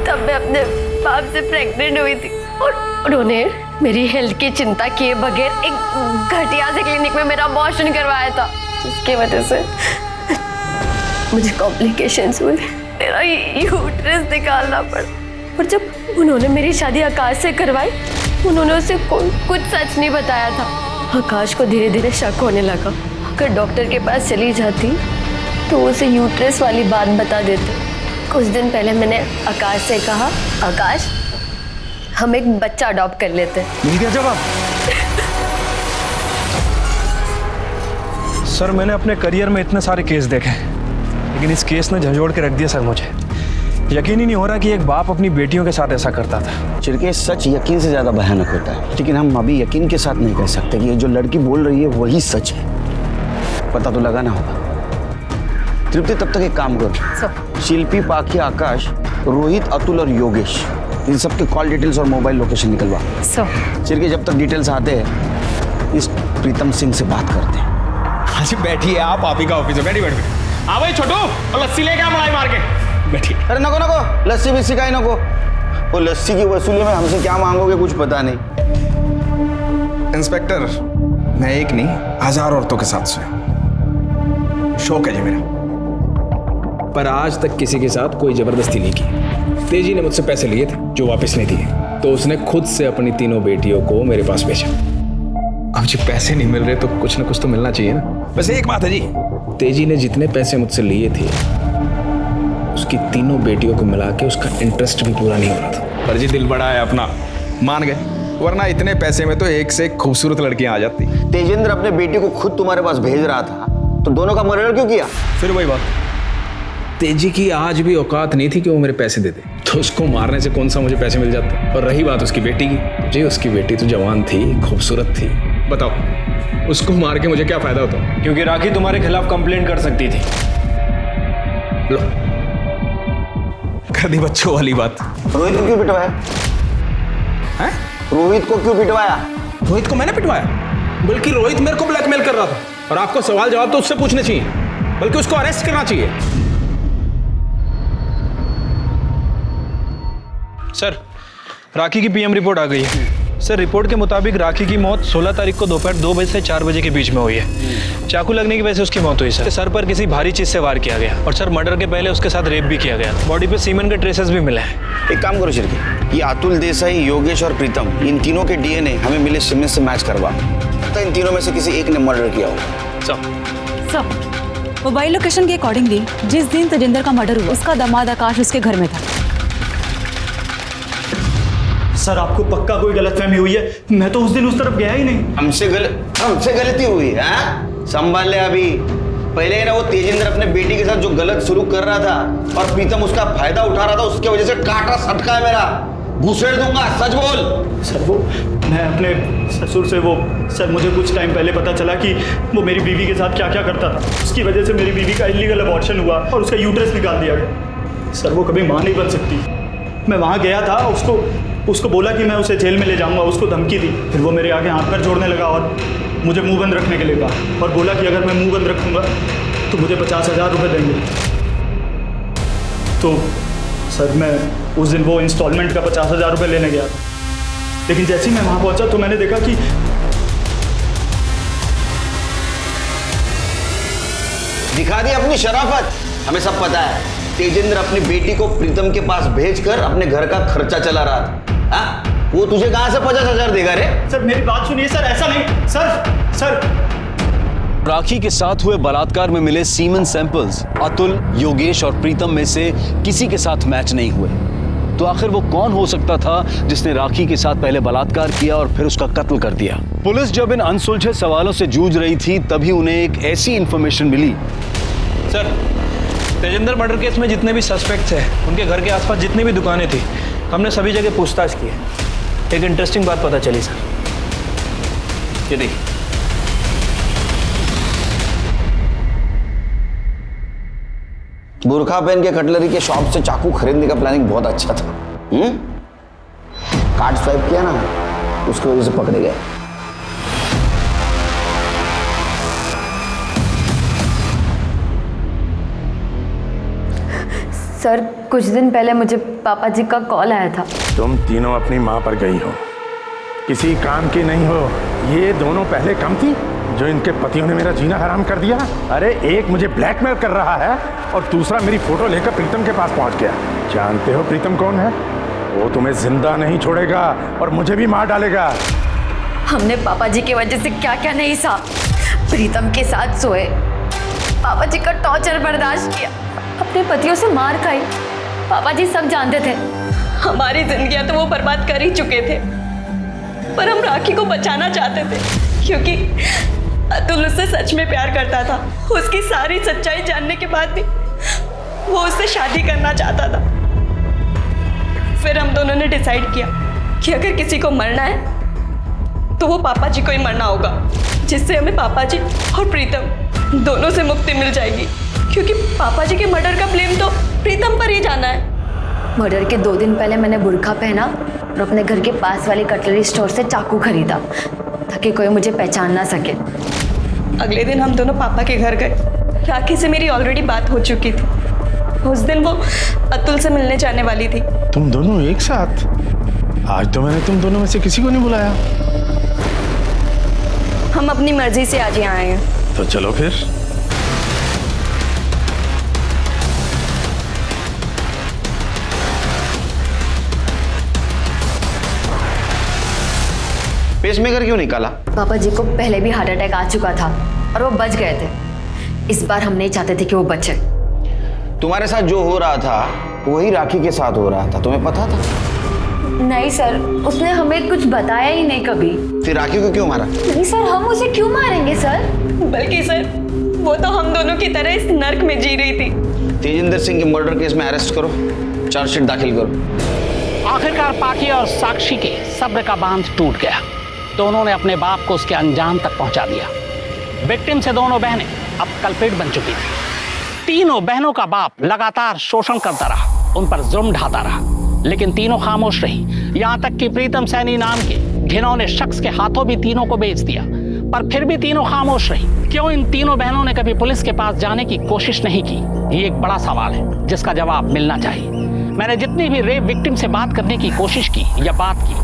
तब मैं अपने बाप से प्रेग्नेंट हुई थी, और उन्होंने मेरी हेल्थ की चिंता किए बगैर एक घटिया से क्लिनिक में मेरा अबॉर्शन करवाया था, जिसकी वजह से मुझे कॉम्प्लिकेशंस हुए। मेरा यूट्रस निकालना पड़ा। और जब उन्होंने मेरी शादी आकाश से करवाई, उन्होंने उसे कुछ सच नहीं बताया था। आकाश को धीरे धीरे शक होने लगा। अगर डॉक्टर के पास चली जाती तो उसे यूट्रस वाली बात बता देते। कुछ दिन पहले मैंने आकाश से कहा, आकाश हम एक बच्चा अडॉप्ट कर लेते हैं। मिल गया जवाब? सर, मैंने अपने करियर में इतने सारे केस देखे, लेकिन इस केस ने झंझोड़ के रख दिया सर। मुझे यकीन ही नहीं हो रहा कि एक बाप अपनी बेटियों के साथ ऐसा करता था। चिरके, सच यकीन से ज्यादा भयानक होता है, लेकिन हम अभी यकीन के साथ नहीं कह सकते कि ये जो लड़की बोल रही है वही सच है। पता तो लगाना होगा। तृप्ति, तब तक एक काम करो, शिल्पी, पाखी, आकाश रोहित, अतुल और योगेश, इन सबके कॉल डिटेल्स और मोबाइल लोकेशन निकलवा। चिर के जब तक डिटेल्स आते हैं इस प्रीतम सिंह से बात करते हैं। हाँ जी बैठिए, आप ही का ऑफिस है, बैठिए। हाँ भाई छोटू, और लस्सी लेके आ मलाई मार के। बैठिए। अरे नको नको, लस्सी बिस्सी का ही नको। वो लस्सी की वसूली में हमसे क्या मांगोगे कुछ पता नहीं। इंस्पेक्टर, मैं एक नहीं 1000 औरतों के साथ सोया, शौक है जी मेरा, पर आज तक किसी के साथ कोई जबरदस्ती नहीं की। तेजी ने मुझसे पैसे लिए थे जो वापस नहीं दिए, तो उसने खुद से अपनी तीनों बेटियों को मेरे पास भेजा। अब जी पैसे नहीं मिल रहे तो कुछ ना कुछ तो मिलना चाहिए ना। बस एक बात है जी, तेजी ने जितने पैसे मुझसे लिए थे उसकी तीनों बेटियों को मिला के उसका इंटरेस्ट भी पूरा नहीं हो रहा था। पर जी दिल बड़ा है अपना, मान गए, वरना इतने पैसे में तो एक से एक खूबसूरत लड़कियां आ जाती। तेजेंद्र अपने बेटी को खुद तुम्हारे पास भेज रहा था, तो दोनों का मर्डर क्यों किया? फिर वही बात, तेजी की आज भी औकात नहीं थी कि वो मेरे पैसे दे दे, तो उसको मारने से कौन सा मुझे पैसे मिल जाते। और रही बात उसकी बेटी की, जी उसकी बेटी तो जवान थी, खूबसूरत थी, बताओ उसको मार के मुझे क्या फायदा होता? क्योंकि राखी तुम्हारे खिलाफ कंप्लेंट कर सकती थी। लो कर दी बच्चों वाली बात। रोहित को क्यों पिटवाया? हैं? रोहित को क्यों पिटवाया? रोहित को मैंने पिटवाया? बल्कि रोहित मेरे को ब्लैकमेल कर रहा था, और आपको सवाल जवाब तो उससे पूछने चाहिए, बल्कि उसको अरेस्ट करना चाहिए। सर, राखी की पीएम रिपोर्ट आ गई है। सर, रिपोर्ट के मुताबिक राखी की मौत 16 तारीख को दोपहर 2 बजे से 4 बजे के बीच में हुई है। चाकू लगने की वजह से उसकी मौत हुई सर पर किसी भारी चीज से वार किया गया, और सर मर्डर के पहले उसके साथ रेप भी किया गया। बॉडी पे सीमेंट के ट्रेसेस भी मिले हैं। एक काम करो शिरके, ये अतुल देसाई, योगेश और प्रीतम, इन तीनों के डीएनए हमें मिले सीमेंट से मैच करवा, तो इन तीनों में से किसी एक ने मर्डर किया होगा। सब मोबाइल लोकेशन के अकॉर्डिंगली जिस दिन तेजिंदर का मर्डर हुआ उसका दामाद आकाश उसके घर में था। सर आपको पक्का कोई गलतफहमी हुई है, मैं तो उस दिन उस तरफ गया ही नहीं। हमसे गलती हुई है? संभाल ले अभी। पहले ना वो तेजिंदर अपने बेटी के साथ जो गलत सलूक कर रहा था और प्रीतम उसका फायदा उठा रहा था, उसके वजह से काटा सटका है मेरा, घुसेड़ दूंगा, सच बोल। सर वो मैं अपने ससुर से सर मुझे कुछ टाइम पहले पता चला कि वो मेरी बीवी के साथ क्या क्या करता था। उसकी वजह से मेरी बीवी का इलीगल अबॉर्शन हुआ और उसका यूट्रस निकाल दिया गया। सर वो कभी माँ नहीं बन सकती। मैं वहाँ गया था, उसको बोला कि मैं उसे जेल में ले जाऊंगा, उसको धमकी दी। फिर वो मेरे आगे हाथ पैर जोड़ने लगा और मुझे मुंह बंद रखने के लिए कहा, और बोला कि अगर मैं मुंह बंद रखूंगा तो मुझे 50,000 रुपये देंगे। तो सर मैं उस दिन वो इंस्टॉलमेंट का 50,000 रुपये लेने गया था, लेकिन जैसे ही मैं वहाँ पहुँचा तो मैंने देखा कि दिखा दी अपनी शराफत। हमें सब पता है तेजिंदर अपनी बेटी को प्रीतम के पास भेजकर अपने घर का खर्चा चला रहा था। वो तुझे कहां से 50,000 देगा रे? सर मेरी बात सुनिए सर, ऐसा नहीं सर। राखी के साथ हुए बलात्कार में मिले सीमेन सैंपल्स अतुल, योगेश और प्रीतम में से किसी के साथ मैच नहीं हुए। तो आखिर वो कौन हो सकता था जिसने राखी के साथ पहले बलात्कार किया और फिर उसका कत्ल कर दिया? पुलिस जब इन अनसुलझे सवालों से जूझ रही थी तभी उन्हें एक ऐसी इंफॉर्मेशन मिली। सर, तेजिंदर मर्डर केस में जितने भी सस्पेक्ट्स हैं, उनके घर के आसपास जितनी भी दुकानें थी, हमने सभी जगह पूछताछ की है। एक इंटरेस्टिंग बात पता चली सर, ये देखिए। बुरखा पहन के कटलरी के शॉप से चाकू खरीदने का प्लानिंग बहुत अच्छा था। कार्ड स्वाइप किया ना, उसकी वजह से पकड़े गए। सर कुछ दिन पहले मुझे पापा जी का कॉल आया था। तुम तीनों अपनी माँ पर गई हो, किसी काम की नहीं हो। ये दोनों पहले कम थी जो इनके पतियों ने मेरा जीना हराम कर दिया। अरे एक मुझे ब्लैकमेल कर रहा है और दूसरा मेरी फोटो लेकर प्रीतम के पास पहुंच गया। जानते हो प्रीतम कौन है? वो तुम्हें जिंदा नहीं छोड़ेगा और मुझे भी मार डालेगा। हमने पापा जी की वजह से क्या क्या नहीं सहा। प्रीतम के साथ सोए, पापा जी का टॉर्चर बर्दाश्त किया, अपने पतियों से मार खाई। पापा जी सब जानते थे। हमारी जिंदगियां तो वो बर्बाद कर ही चुके थे, पर हम राखी को बचाना चाहते थे, क्योंकि अतुल उससे सच में प्यार करता था। उसकी सारी सच्चाई जानने के बाद भी वो उससे शादी करना चाहता था। फिर हम दोनों ने डिसाइड किया कि अगर किसी को मरना है तो वो पापा जी को ही मरना होगा, जिससे हमें पापा जी और प्रीतम दोनों से मुक्ति मिल जाएगी, क्योंकि पापा जी के मर्डर का ब्लेम तो प्रीतम पर ही जाना है। मर्डर के 2 दिन पहले मैंने बुर्का पहना और अपने घर के पास वाली कटलरी स्टोर से चाकू खरीदा ताकि कोई मुझे पहचान ना सके। अगले दिन हम दोनों पापा के घर गए। राखी से मेरी ऑलरेडी बात हो चुकी थी। उस दिन वो अतुल से मिलने जाने वाली थी। तुम दोनों एक साथ? आज तो मैंने तुम दोनों में से किसी को नहीं बुलाया। हम अपनी मर्जी से आज यहाँ आए हैं। तो चलो फिर। पेसमेकर क्यों निकाला? पापा जी को पहले भी हार्ट अटैक आ चुका था और वो बच गए थे। इस बार हम नहीं चाहते थे कि वो बचे। तुम्हारे साथ जो हो रहा था वही राखी के साथ हो रहा था, तुम्हें पता था? नहीं सर, उसने हमें कुछ बताया ही नहीं कभी। फिर राखी को क्यों मारा? नहीं सर, हम उसे क्यों मारेंगे सर? बल्कि सर वो तो हम दोनों की तरह इस नर्क में जी रही थी। तेजिंदर सिंह के मर्डर केस में अरेस्ट करो, चार्जशीट दाखिल करो। आखिरकार पाकी और साक्षी के सब्र का बांध टूट गया। दोनों ने अपने बाप को उसके अंजाम तक पहुंचा दिया। विक्टिम से दोनों बहनें अब कल्प्रिट बन चुकी थी। तीनों बहनों का बाप लगातार शोषण करता रहा, उन पर जुर्म ढाता रहा, लेकिन तीनों खामोश रही। यहां तक कि प्रीतम सैनी नाम के घिनौने शख्स के हाथों भी तीनों को बेच दिया, पर फिर भी तीनों खामोश रही। क्यों इन तीनों बहनों ने कभी पुलिस के पास जाने की कोशिश नहीं की? ये एक बड़ा सवाल है जिसका जवाब मिलना चाहिए। मैंने जितनी भी रेप विक्टिम से बात करने की कोशिश की या बात की,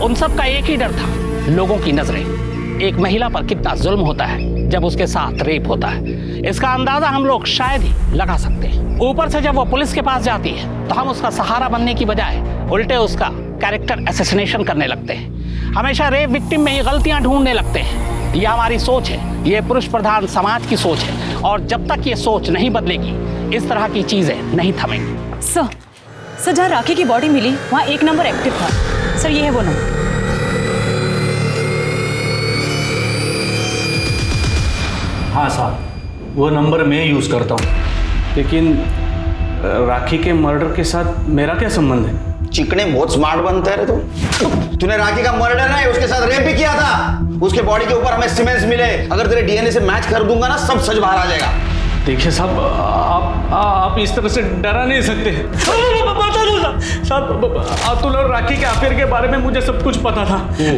उन सब का एक ही डर था, लोगों की नजरें। एक महिला पर कितना जुल्म होता है जब उसके साथ रेप होता है, इसका अंदाजा हम लोग शायद ही लगा सकते हैं। ऊपर से जब वो पुलिस के पास जाती है तो हम उसका सहारा बनने की बजाय उल्टे उसका कैरेक्टर असैसिनेशन करने लगते हैं। हमेशा रेप विक्टिम में ही गलतियां ढूंढने लगते हैं। ये हमारी सोच है, ये पुरुष प्रधान समाज की सोच है, और जब तक ये सोच नहीं बदलेगी इस तरह की चीजें नहीं थमेंगी। सर जहाँ राखी की बॉडी मिली वहाँ 1 नंबर एक्टिव था। सर ये है वो नंबर। हाँ साहब, वो नंबर मैं यूज़ करता हूँ, लेकिन राखी के मर्डर के साथ मेरा क्या संबंध है? चिकने बहुत स्मार्ट बनते रहे तूने राखी का मर्डर नहीं, उसके साथ रेप भी किया था। उसके बॉडी के ऊपर हमें सीमेंट्स मिले। अगर तेरे डीएनए से मैच कर दूंगा ना, सब सच बाहर आ जाएगा। देखिए साहब, आप इस तरह से डरा नहीं सकते। साहब, अतुल और राखी के अफेयर के बारे में मुझे सब कुछ पता था।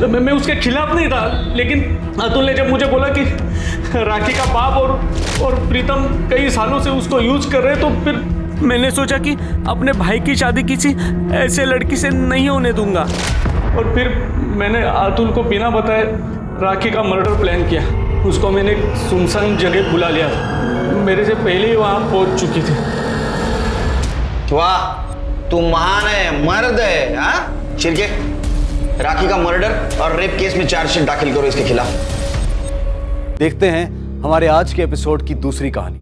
मैं उसके खिलाफ नहीं था, लेकिन अतुल ने जब मुझे बोला कि राखी का बाप और प्रीतम कई सालों से उसको यूज कर रहे, तो फिर मैंने सोचा कि अपने भाई की शादी किसी ऐसे लड़की से नहीं होने दूंगा, और फिर मैंने अतुल को बिना बताए राखी का मर्डर प्लान किया। उसको मैंने सुनसान जगह बुला लिया, मेरे से पहले ही वहां पहुंच चुकी थी। वाह, तू महान है, मर्द है। हाँ शिरके, राखी का मर्डर और रेप केस में चार्जशीट दाखिल करो इसके खिलाफ। देखते हैं हमारे आज के एपिसोड की दूसरी कहानी।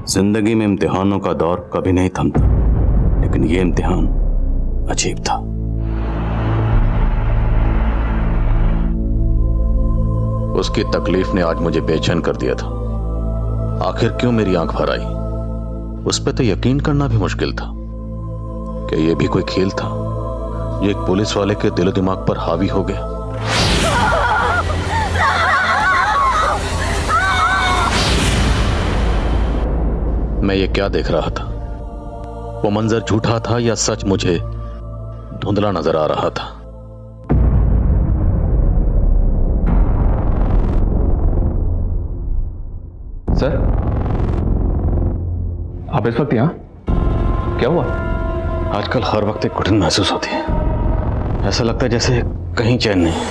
जिंदगी में इम्तिहानों का दौर कभी नहीं थमता, लेकिन यह इम्तिहान अजीब था। उसकी तकलीफ ने आज मुझे बेचैन कर दिया था। आखिर क्यों मेरी आंख भर आई, उस पर तो यकीन करना भी मुश्किल था कि यह भी कोई खेल था जो एक पुलिस वाले के दिलो दिमाग पर हावी हो गया। मैं ये क्या देख रहा था? वो मंजर झूठा था या सच मुझे धुंधला नजर आ रहा था? सर, आप इस वक्त यहाँ? क्या हुआ? आजकल हर वक्त एक घुटन महसूस होती है। ऐसा लगता है जैसे कहीं चैन नहीं।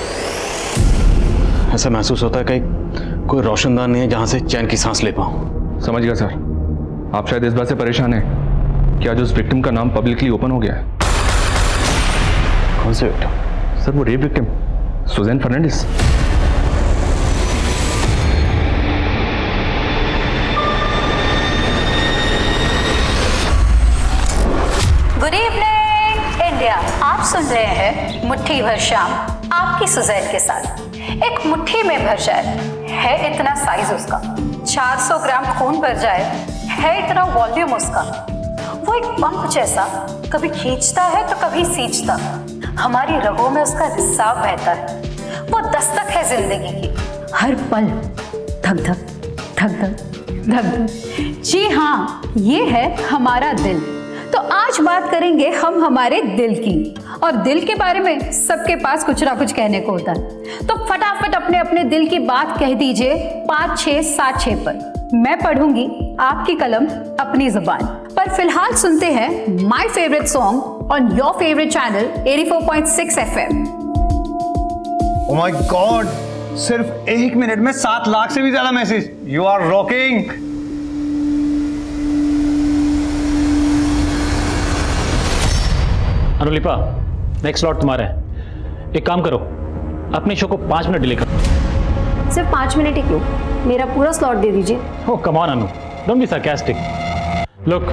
ऐसा महसूस होता है कहीं कोई रोशनदान नहीं है जहां से चैन की सांस ले पाऊं। समझ गया सर। आप शायद इस बात से परेशान हैं कि आज उस विक्टिम का नाम पब्लिकली ओपन हो गया है। कौन से विक्टिम? सर, वो rape victim Suzanne Fernandes. Good evening India. आप सुन रहे हैं मुट्ठी भर शाम आपकी सुजैन के साथ। एक मुट्ठी में भर जाए है इतना साइज उसका, 400 ग्राम खून भर जाए है इतना वॉल्यूम उसका। वो एक पंप जैसा कभी खींचता है तो कभी सींचता। हमारी रगों में उसका रिसाव बहता है। वो दस्तक है जिंदगी की, हर पल धक धक धक धक धक धक। जी हाँ, ये है हमारा दिल। तो आज बात करेंगे हम हमारे दिल की, और दिल के बारे में सबके पास कुछ ना कुछ कहने को होता है। तो फटाफट अपने अपने दिल की बात कह दीजिए 5676 पर। मैं पढ़ूंगी आपकी कलम अपनी जुबान पर। फिलहाल सुनते हैं my favourite song on your favourite channel 84.6 FM। Oh my god, सिर्फ 1 मिनट में 7 लाख से भी ज्यादा message. You are rocking. Anulipa, next slot तुम्हारा है। एक काम करो, अपने शो को 5 मिनट डिले करो। सिर्फ 5 मिनट ही क्यों, मेरा पूरा स्लॉट दे दीजिए। Oh come on Anu, don't be sarcastic। Look,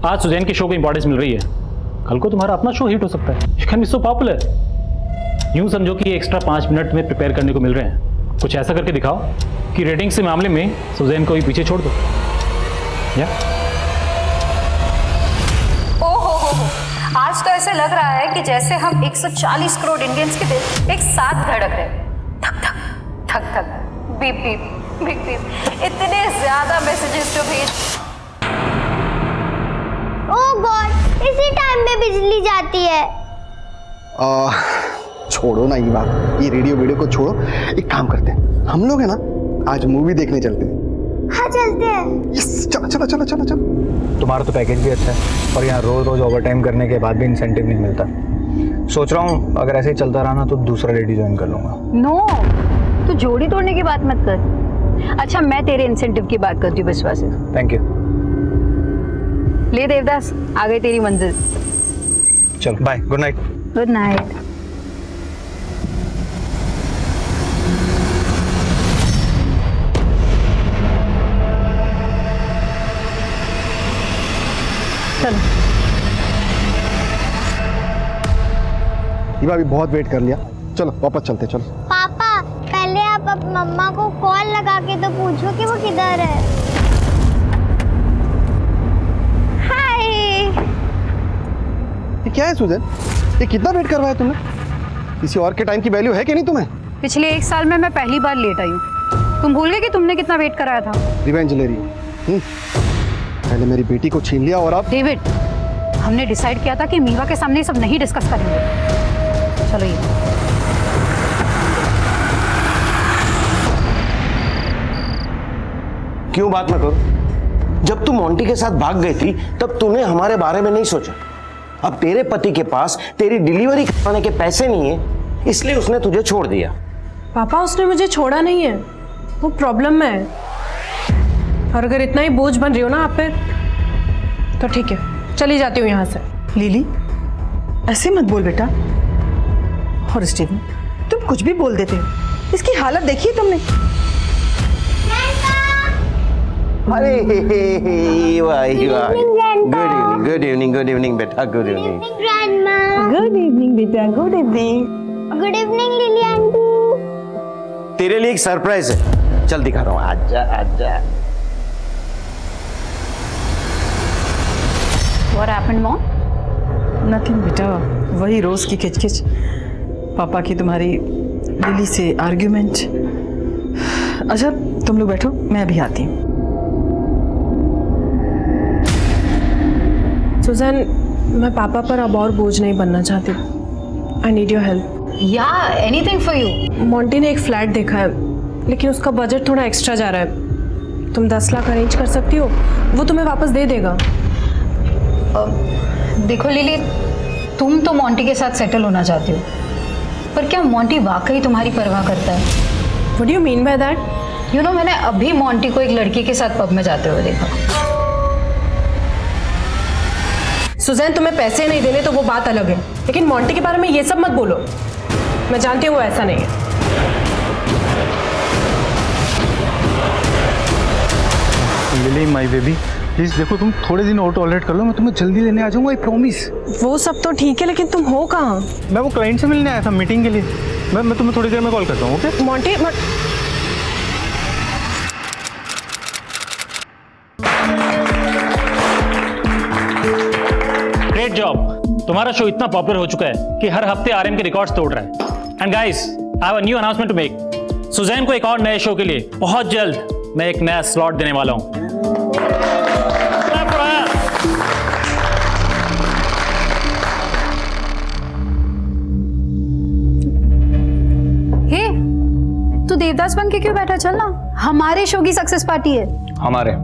आज सुजैन के शो को इंपॉर्टेंस मिल रही है, कल को तुम्हारा अपना शो हिट हो सकता है। You can be so popular. यूं समझो कि ये एक्स्ट्रा 5 मिनट में प्रिपेयर करने को मिल रहे हैं। कुछ ऐसा करके दिखाओ कि रेटिंग्स के मामले में सुजैन को ही पीछे छोड़ दो। या आज तो ऐसे लग रहा है कि जैसे हम 140 करोड़ इंडियंस के दिल एक साथ धड़क रहे। धक धक धक धक, बीप बीप बीप बीप। इतने ज्यादा मैसेजेस जो भेज। ओह गॉड, इसी टाइम में बिजली जाती है। छोड़ो ना ये बात, ये रेडियो वीडियो को छोड़ो। एक काम करते हैं, हम लोग है ना आज मूवी देखने चलते हैं। हाँ चलते हैं। यस, चलो चलो चलो चलो चलो। तुम्हारा तो पैकेज भी अच्छा है और यहाँ रोज रोज ओवर टाइम करने के बाद भी इंसेंटिव नहीं मिलता। सोच रहा हूँ अगर ऐसे ही चलता रहा ना तो दूसरा लेडी ज्वाइन कर लूंगा। नो, तू जोड़ी तोड़ने की बात मत कर। अच्छा, मैं तेरे इंसेंटिव की बात करती हूँ विश्वास से। Thank you. ले देवदास, आ गई तेरी मंजिल। चलो bye, good night. Good night. चलो, ये भाभी बहुत वेट कर लिया, चलो वापस चलते। चलो पापा, पहले आप मम्मा को कॉल लगा के तो पूछो कि वो किधर है। हाय। ये क्या है सुजैन, ये कितना वेट करवाया तुमने? किसी और के टाइम की वैल्यू है कि नहीं तुम्हें? पिछले 1 साल में मैं पहली बार लेट आई हूँ। तुम भूल गए कि तुमने कितना वेट कराया था? रिवेंज ले रही हो। पहले मेरी बेटी को छीन लिया और अब। डेविड, हमने डिसाइड किया था कि मीवा के सामने सब नहीं डिस्कस करेंगे। चलो ये क्यों बात ना करो? जब तू मोंटी के साथ भाग गई थी तब तूने हमारे बारे में नहीं सोचा। अब तेरे पति के पास तेरी डिलीवरी करवाने के पैसे नहीं है, इसलिए उसने तुझे छोड़ दिया। पापा, उसने मुझे छोड़ा नहीं है, वो प्रॉब्लम में है। और अगर इतना ही बोझ बन रही हो ना आप पे, तो ठीक है, चली जाती हूँ यहाँ से। लिली, ऐसे मत बोल बेटा। और स्टीवन, तुम कुछ भी बोल देते हो। इसकी हालत देखी तुमने? अरे वाह वाह, गुड इवनिंग बेटा, गुड इवनिंग। गुड इवनिंग बेटा, good evening. Good evening lily aunty. तेरे लिए एक सरप्राइज है, चल दिखा रहा हूँ। आजा आजा। What happened, Mom? नथिंग बेटा, वही रोज की खिचखिच, पापा की तुम्हारी लिली से आर्ग्यूमेंट। अच्छा तुम लोग बैठो, मैं अभी आती हूँ। सुजैन, मैं पापा पर अब और बोझ नहीं बनना चाहती। I need your help. Yeah, anything for you. Monty ने एक फ्लैट देखा है, लेकिन उसका बजट थोड़ा एक्स्ट्रा जा रहा है। तुम 10 लाख अरेंज कर सकती हो, वो तुम्हें वापस दे देगा। देखो लिली, तुम तो मोंटी के साथ सेटल होना चाहती हो, पर क्या मोंटी वाकई तुम्हारी परवाह करता है? What do you mean by that? You know, मैंने अभी मोंटी को एक लड़की के साथ पब में जाते हुए देखा। सुजैन, तुम्हें पैसे नहीं देने तो वो बात अलग है, लेकिन मोंटी के बारे में ये सब मत बोलो। मैं जानती हूँ वो ऐसा नहीं है। लिली माय बेबी, प्लीज देखो, तुम थोड़े दिन और टॉलरेट कर लो, मैं तुम्हें जल्दी लेने आ जाऊंगा, आई प्रॉमिस। वो सब तो ठीक है, लेकिन तुम हो कहाँ? मैं वो क्लाइंट से मिलने आया था मीटिंग के लिए। मैं तुम्हें थोड़ी देर में कॉल करता हूँ, ओके? Monty great job. तुम्हारा शो इतना पॉपुलर हो चुका है कि हर हफ्ते आरएम के रिकॉर्ड्स तोड़ रहा है। And guys, I have a new announcement to make. Suzanne को एक और नए शो के लिए बहुत जल्द मैं एक नया स्लॉट देने वाला हूं। हे, तू देवदास बन के क्यों बैठा? चल ना, हमारे शो की सक्सेस पार्टी है। हमारे?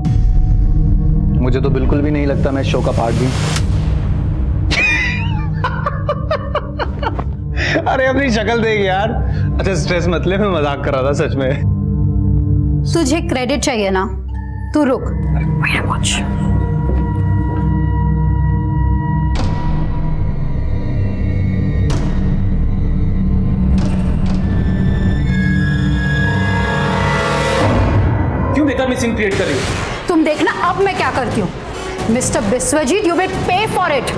मुझे तो बिल्कुल भी नहीं लगता मैं इस शो का पार्ट भी। अरे अपनी शक्ल देख यार। अच्छा स्ट्रेस मत ले, मैं मजाक कर रहा था सच में। तुझे क्रेडिट चाहिए ना, तू रुक। कुछ क्यों बेकार में सीन क्रिएट कर रही हो? तुम देखना अब मैं क्या करती हूँ। Mister Biswajit, you will pay for it.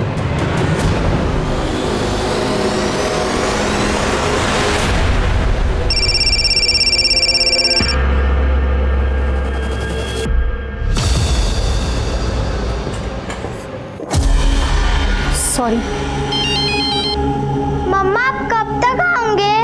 Sorry mama, आप कब तक आओगे?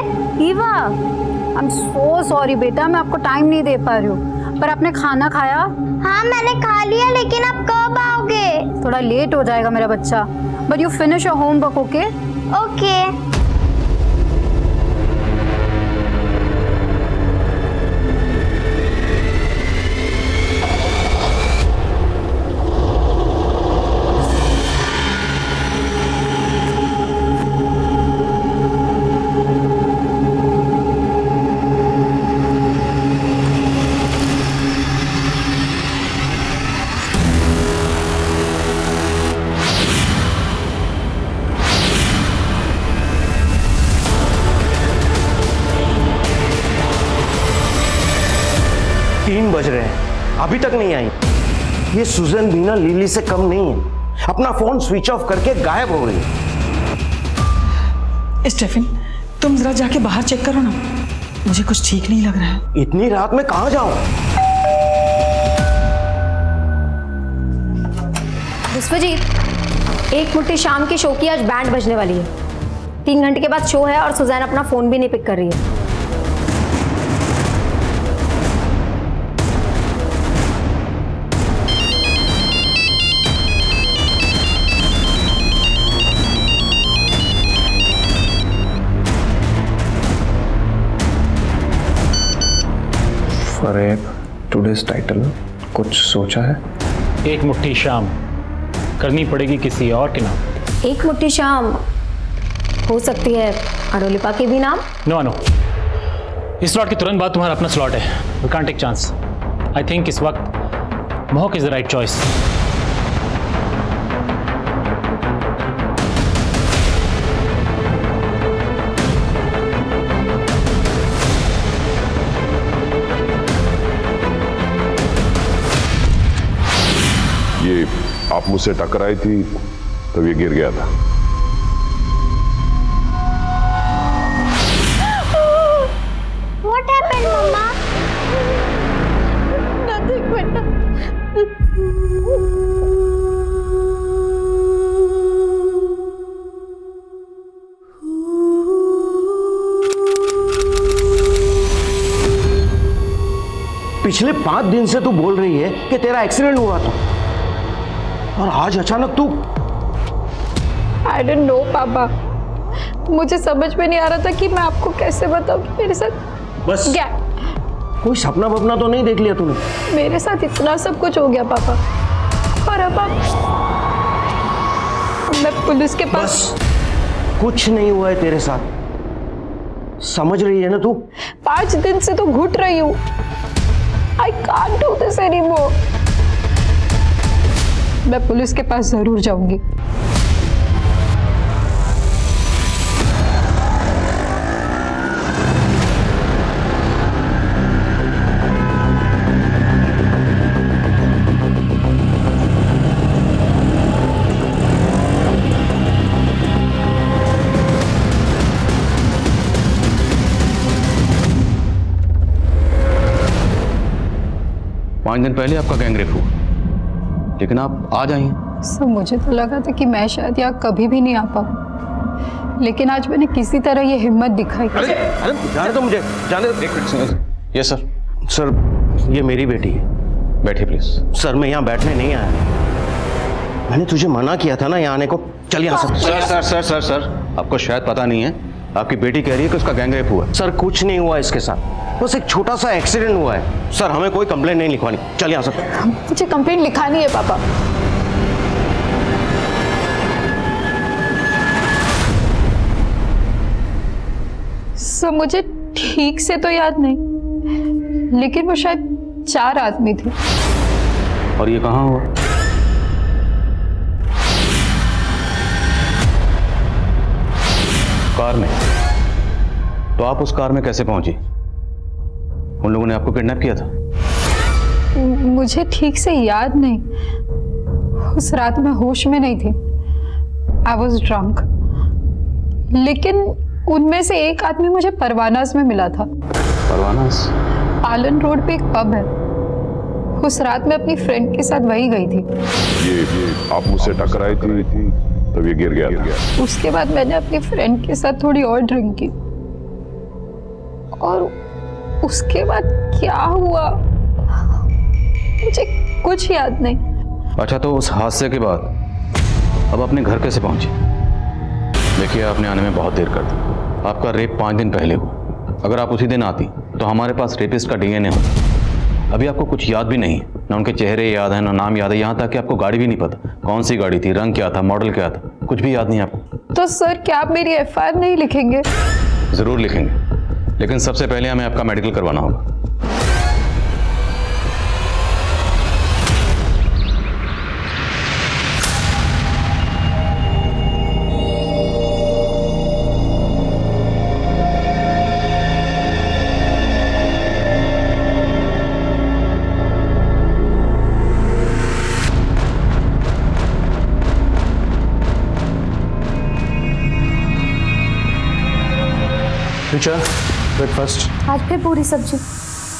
Eva, I am so sorry बेटा, मैं आपको टाइम नहीं दे पा रही हूँ। पर आपने खाना खाया? हाँ मैंने खा लिया, लेकिन आप कब आओगे? थोड़ा लेट हो जाएगा मेरा बच्चा, but you finish your homework, okay? Okay. बज रहे हैं, अभी तक नहीं आई। ये सुजन मीना लिली से कम नहीं है। अपना फोन स्विच ऑफ करके गायब हो गई। स्टेफन, तुम जरा जाके बाहर चेक करो ना, मुझे कुछ ठीक नहीं लग रहा है। इतनी रात में कहां जाऊं? विश्वजीत, एक मुट्ठी शाम की शो की आज बैंड बजने वाली है। 3 घंटे के बाद शो है और सुजैन अपना फोन भी नहीं पिक कर रही है। फरेब, टुडेज टाइटल कुछ सोचा है? एक मुट्ठी शाम करनी पड़ेगी किसी और के नाम। एक मुट्ठी शाम हो सकती है अडोलिपा के भी नाम। नो नो, इस स्लॉट के तुरंत बाद तुम्हारा अपना स्लॉट है। We can't take chance. I think इस वक्त महक इज द राइट चॉइस। ये आप मुझसे टकराई थी तब ये गिर गया था। What happened, Mama? Nothing, बेटा। पिछले 5 दिन से तू बोल रही है कि तेरा एक्सीडेंट हुआ था, और आज अचानक तू। I don't know, पापा। मुझे समझ में नहीं आ रहा था कि मैं आपको कैसे बताऊं कि मेरे साथ बस क्या। कोई सपना वपना तो नहीं देख लिया तूने? मेरे साथ इतना सब कुछ हो गया पापा, और अब मैं पुलिस के पास। कुछ नहीं हुआ है तेरे साथ, समझ रही है ना तू? 5 दिन से तो घुट रही हूँ। I can't do this anymore। मैं पुलिस के पास जरूर जाऊंगी। पांच दिन पहले आपका गैंग रेप हुआ, लेकिन आप आज आई हैं। सर मुझे तो लगा था कि मैं शायद यहाँ कभी भी नहीं आ पाऊँ, लेकिन आज मैंने किसी तरह ये हिम्मत दिखाई। अरे जाने दो मुझे, जाने दो। एक मिनट। Yes sir. सर ये मेरी बेटी है। बैठिए प्लीज। सर मैं यहाँ बैठने नहीं आया, मैंने तुझे मना किया था ना यहाँ आने को। चल यहाँ से। Sir sir sir sir sir आपको शायद पता नहीं है, आपकी बेटी कह रही है कि उसका गैंग रेप हुआ है। सर कुछ नहीं हुआ इसके साथ, बस एक छोटा सा एक्सीडेंट हुआ है। सर हमें कोई कंप्लेंट नहीं लिखवानी, चल यहाँ से। मुझे कंप्लेंट लिखानी है पापा। सर मुझे ठीक से तो याद नहीं, लेकिन वो शायद 4 आदमी थे। और ये कहाँ हुआ? कार में। तो आप उस कार में कैसे पहुंची? उन लोगों ने आपको किडनैप किया था? मुझे ठीक से याद नहीं, उस रात मैं होश में नहीं थी। I was drunk. लेकिन उनमें से एक आदमी मुझे परवानास में मिला था। परवानास? पालन रोड पे एक पब है, उस रात मैं अपनी फ्रेंड के साथ वहीं गई थी। ये आप मुझसे टकराई थी तब ये गिर गया था। उसके बाद मैंने अपनी फ्रेंड के साथ थोड़ी और ड्रिंक की, और उसके बाद क्या हुआ मुझे कुछ याद नहीं। अच्छा, तो उस हादसे के बाद अब अपने घर कैसे पहुंची? देखिए आपने आने में बहुत देर कर दी। आपका रेप 5 दिन पहले हुआ। अगर आप उसी दिन आती तो हमारे पास रेपिस्ट का डीएनए होता। अभी आपको कुछ याद भी नहीं है, ना उनके चेहरे याद है, ना नाम याद है, यहाँ तक कि आपको गाड़ी भी नहीं पता कौन सी गाड़ी थी, रंग क्या था, मॉडल क्या था, कुछ भी याद नहीं आपको। तो सर क्या आप मेरी एफआईआर नहीं लिखेंगे? जरूर लिखेंगे, लेकिन सबसे पहले हमें आपका मेडिकल करवाना होगा। ब्रेकफास्ट। आज फिर पूरी सब्जी?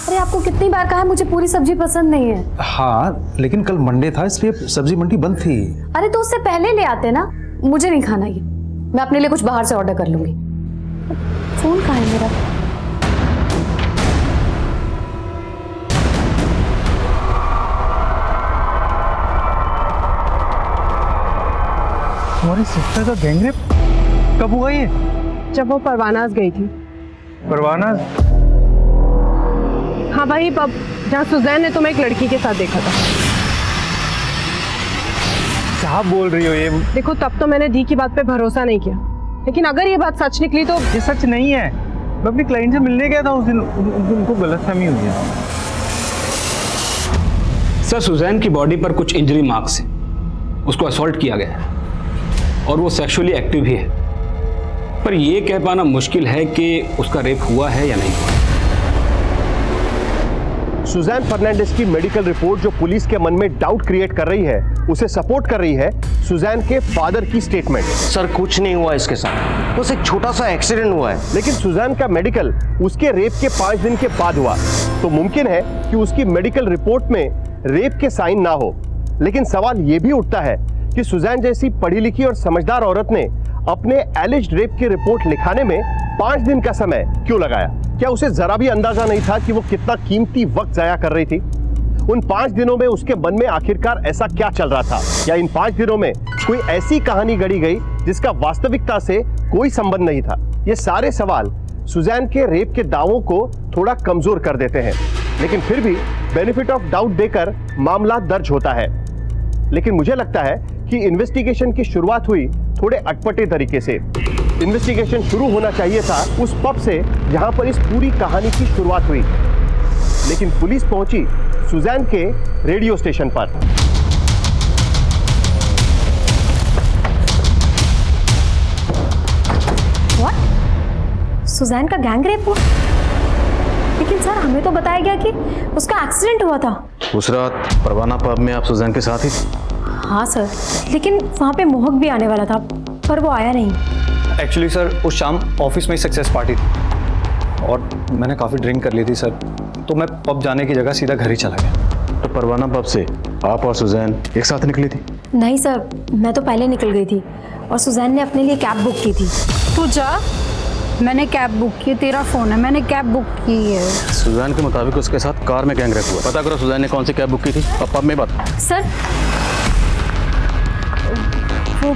अरे आपको कितनी बार कहा है मुझे पूरी सब्जी पसंद नहीं है। हाँ लेकिन कल मंडे था इसलिए सब्जी मंडी बंद थी। अरे तो उससे पहले ले आते ना। मुझे नहीं खाना ये, मैं अपने लिए कुछ बाहर से ऑर्डर कर लूंगी। फोन कहाँ है मेरा? तुम्हारी सिस्टर का गैंगरेप कब हुआ ये? जब वो परवानास गई थी। परवानास? हाँ वही पब जहाँ सुजैन ने तुम्हें एक लड़की के साथ देखा था। क्या बोल रही हो ये? देखो तब तो मैंने दी की बात पे भरोसा नहीं किया, लेकिन अगर ये बात सच निकली तो। ये सच नहीं है। मैं अपनी क्लाइंट से मिलने गया था उस दिन, उनको गलतफहमी हुई है। सर सुजैन की बॉडी पर कुछ इंजरी मार्क्स हैं, उसको असॉल्ट किया गया है और वो सेक्सुअली एक्टिव भी है, पर ये कह पाना मुश्किल है कि उसका रेप हुआ है या नहीं हुआ। सुजैन फर्नांडिस की मेडिकल रिपोर्ट जो पुलिस के मन में डाउट क्रिएट कर रही है, उसे सपोर्ट कर रही है सुजैन के फादर की स्टेटमेंट। सर कुछ नहीं हुआ इसके साथ, बस एक छोटा सा एक्सीडेंट हुआ है। लेकिन सुजैन का मेडिकल उसके रेप के 5 दिन के बाद हुआ, तो मुमकिन है कि उसकी मेडिकल रिपोर्ट में रेप के साइन ना हो। लेकिन सवाल यह भी उठता है कि सुजैन जैसी पढ़ी लिखी और समझदार औरत ने अपने एलिज्ड रेप की रिपोर्ट लिखाने में 5 दिन का समय क्यों लगाया? क्या उसे जरा भी अंदाजा नहीं था कि वो कितना कीमती वक्त जाया कर रही थी? उन 5 दिनों में उसके मन में आखिरकार ऐसा क्या चल रहा था? या इन 5 दिनों में कोई ऐसी कहानी गढ़ी गई जिसका वास्तविकता से कोई संबंध नहीं था? ये सारे सवाल सुजैन के रेप के दावों को थोड़ा कमजोर कर देते हैं, लेकिन फिर भी बेनिफिट ऑफ डाउट देकर मामला दर्ज होता है। लेकिन मुझे लगता है कि इन्वेस्टिगेशन की शुरुआत हुई थोड़े अटपटे तरीके से। इन्वेस्टिगेशन शुरू होना चाहिए था उस पब से जहां पर इस पूरी कहानी की शुरुआत हुई, लेकिन पुलिस पहुंची सुजैन के रेडियो स्टेशन पर। व्हाट? सुजैन का गैंग रेप हुआ? लेकिन सर हमें तो बताया गया कि उसका एक्सीडेंट हुआ था। उस रात परवाना पब में आप सुजैन के साथ ही थे? हाँ सर, लेकिन वहाँ पे मोहक भी आने वाला था पर वो आया नहीं। एक्चुअली सर उस शाम ऑफिस में ही सक्सेस पार्टी थी और मैंने काफ़ी ड्रिंक कर ली थी सर, तो मैं पब जाने की जगह सीधा घर ही चला गया। तो परवाना पब से आप और सुजैन एक साथ निकली थी? नहीं सर, मैं तो पहले निकल गई थी और सुजैन ने अपने लिए कैब बुक की थी। तू जा, मैंने कैब बुक की, तेरा फोन है, मैंने कैब बुक की है। सुजैन के मुताबिक उसके साथ कार में गैंग रेप हुआ। पता करो सुजैन ने कौन सी कैब बुक की थी। अब पब में बात। सर वो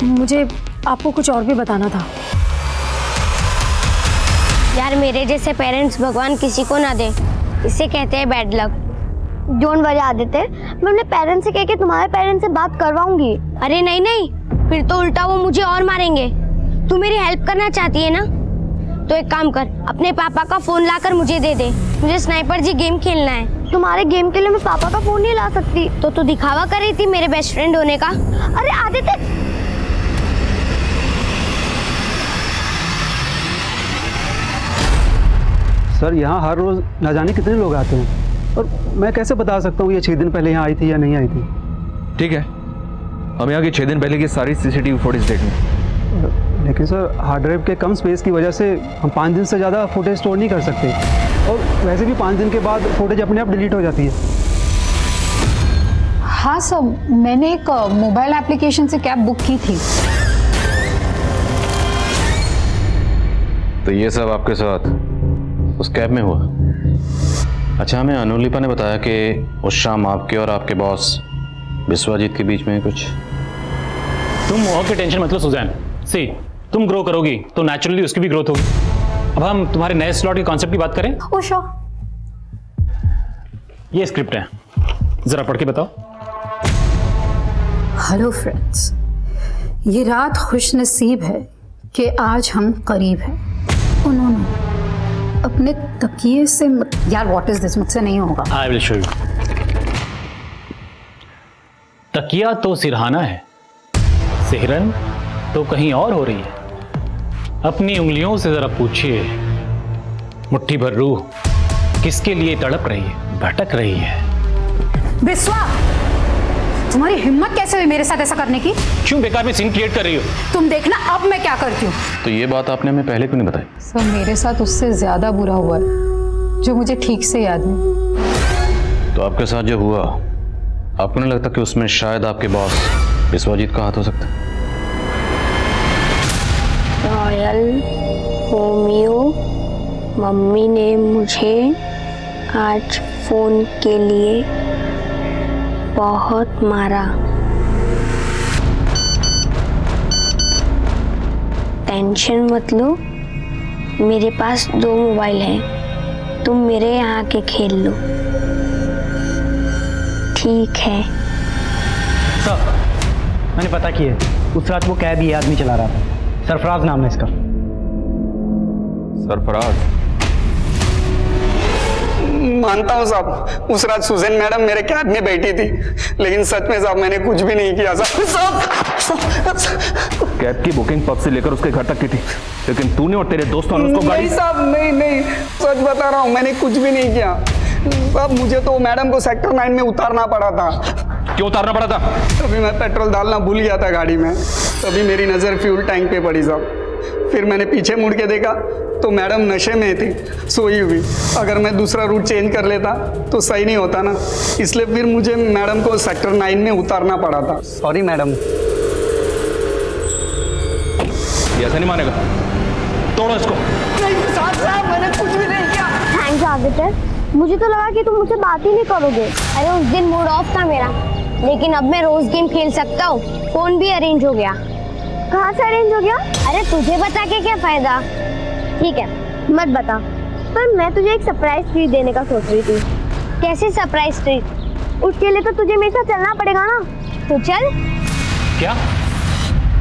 मुझे आपको कुछ और भी बताना था। यार मेरे जैसे पेरेंट्स भगवान किसी को ना दे, इसे कहते हैं bad luck. Don't worry Aditya, मैं अपने पेरेंट्स से कह के तुम्हारे पेरेंट्स से बात करवाऊंगी। अरे नहीं नहीं, फिर तो उल्टा वो मुझे और मारेंगे। तू मेरी हेल्प करना चाहती है ना, तो एक काम कर, अपने पापा का फोन लाकर मुझे दे दे। मुझे स्नाइपर जी गेम खेलना है। तुम्हारे गेम के लिए मैं पापा का फोन नहीं ला सकती। तो तू दिखावा कर रही थी मेरे बेस्ट फ्रेंड होने का। अरे आदित्य, सर यहाँ हर रोज ना जाने कितने लोग आते हैं और मैं कैसे बता सकता हूँ ये 6 दिन पहले यहाँ आई थी या नहीं आई थी। ठीक है, हम यहाँ की 6 दिन पहले की सारी CCTV फुटेज देख लें। लेकिन सर हार्ड ड्राइव के कम स्पेस की वजह से हम 5 दिन से ज़्यादा फुटेज स्टोर नहीं कर सकते और वैसे भी 5 दिन के बाद फुटेज अपने आप डिलीट हो जाती है। हाँ सर, मैंने एक मोबाइल एप्लीकेशन से कैब बुक की थी। तो ये सब आपके साथ उस कैब में हुआ? अच्छा, हमें अनुलिपा ने बताया कि उस शाम आपके और आपके बॉस विश्वजीत के बीच में कुछ। तुम मोह की टेंशन मत लो सुजैन। सी, तुम ग्रो करोगी तो नेचुरली उसकी भी ग्रोथ होगी। अब हम तुम्हारे नए स्लॉट के कॉन्सेप्ट की बात करें। ओशो, ये स्क्रिप्ट है, जरा पढ़ के बताओ। हेलो फ्रेंड्स, ये रात खुशनसीब है कि आज हम करीब हैं। उन्होंने अपने तकिए से यार व्हाट इज दिस, मुझसे नहीं होगा। I will show you. तकिया तो सिरहाना है, सिहरन तो कहीं और हो रही है। अपनी उंगलियों से जरा पूछिए, मुट्ठी भर रूह किसके लिए तड़प रही है, भटक रही है। विश्वा, तुम्हारी हिम्मत कैसे हुई मेरे साथ ऐसा करने की? क्यों बेकार में सीन क्रिएट कर रही हो? तुम देखना अब मैं क्या करती हूँ। तो ये बात आपने हमें पहले क्यों नहीं बताई? सर, मेरे साथ उससे ज्यादा बुरा हुआ है, जो मुझे ठीक से याद है। तो आपके साथ जो हुआ, आपको नहीं लगता कि उसमें शायद आपके बॉस विश्वजीत का हाथ हो सकता है? रॉयल रोमियो, मम्मी ने मुझे आज फोन के लिए बहुत मारा। टेंशन मत लो, मेरे पास 2 मोबाइल हैं, तुम मेरे यहाँ के खेल लो, ठीक है? सर, मैंने पता किया, उस रात वो कैब ये आदमी चला रहा था। सरफराज नाम है इसका। सरफराज? मानता हूँ साहब, उस रात सुजैन मैडम मेरे कैब में बैठी थी, लेकिन सच में साहब मैंने कुछ भी नहीं किया साहब। कैब की बुकिंग पब से लेकर उसके घर तक की थी, लेकिन तूने और तेरे दोस्तों ने उसको गाड़ी। नहीं साहब, नहीं, सच बता रहा हूँ, मैंने कुछ भी नहीं किया साहब। मुझे तो मैडम को सेक्टर 9 में उतारना पड़ा था। क्यों उतारना पड़ा था? तभी मैं पेट्रोल डालना भूल गया था गाड़ी में, तभी मेरी नज़र फ्यूल टैंक पे पड़ी साहब। फिर मैंने पीछे मुड़ के देखा तो मैडम नशे में थी, सोई हुई। अगर मैं दूसरा रूट चेंज कर लेता तो सही नहीं होता ना, इसलिए फिर मुझे मैडम को सेक्टर 9 में उतारना पड़ा था। Sorry madam. ऐसा नहीं मानेगा, तोड़ो इसको। नहीं साहब, मैंने कुछ भी नहीं किया। थैंक्स आदित्य, मुझे तो लगा कि तुम मुझसे बात ही नहीं करोगे। अरे उस दिन मूड ऑफ था मेरा, लेकिन अब मैं रोज गेम खेल सकता हूँ। फोन भी अरेंज हो गया। कहाँ से अरेंज हो गया? अरे तुझे बता के क्या फायदा। ठीक है, मत बता, पर मैं तुझे एक सरप्राइज ट्रीट देने का सोच रही थी। कैसी सरप्राइज ट्रीट? उसके लिए तो तुझे मेरे साथ चलना पड़ेगा ना, तो चल। क्या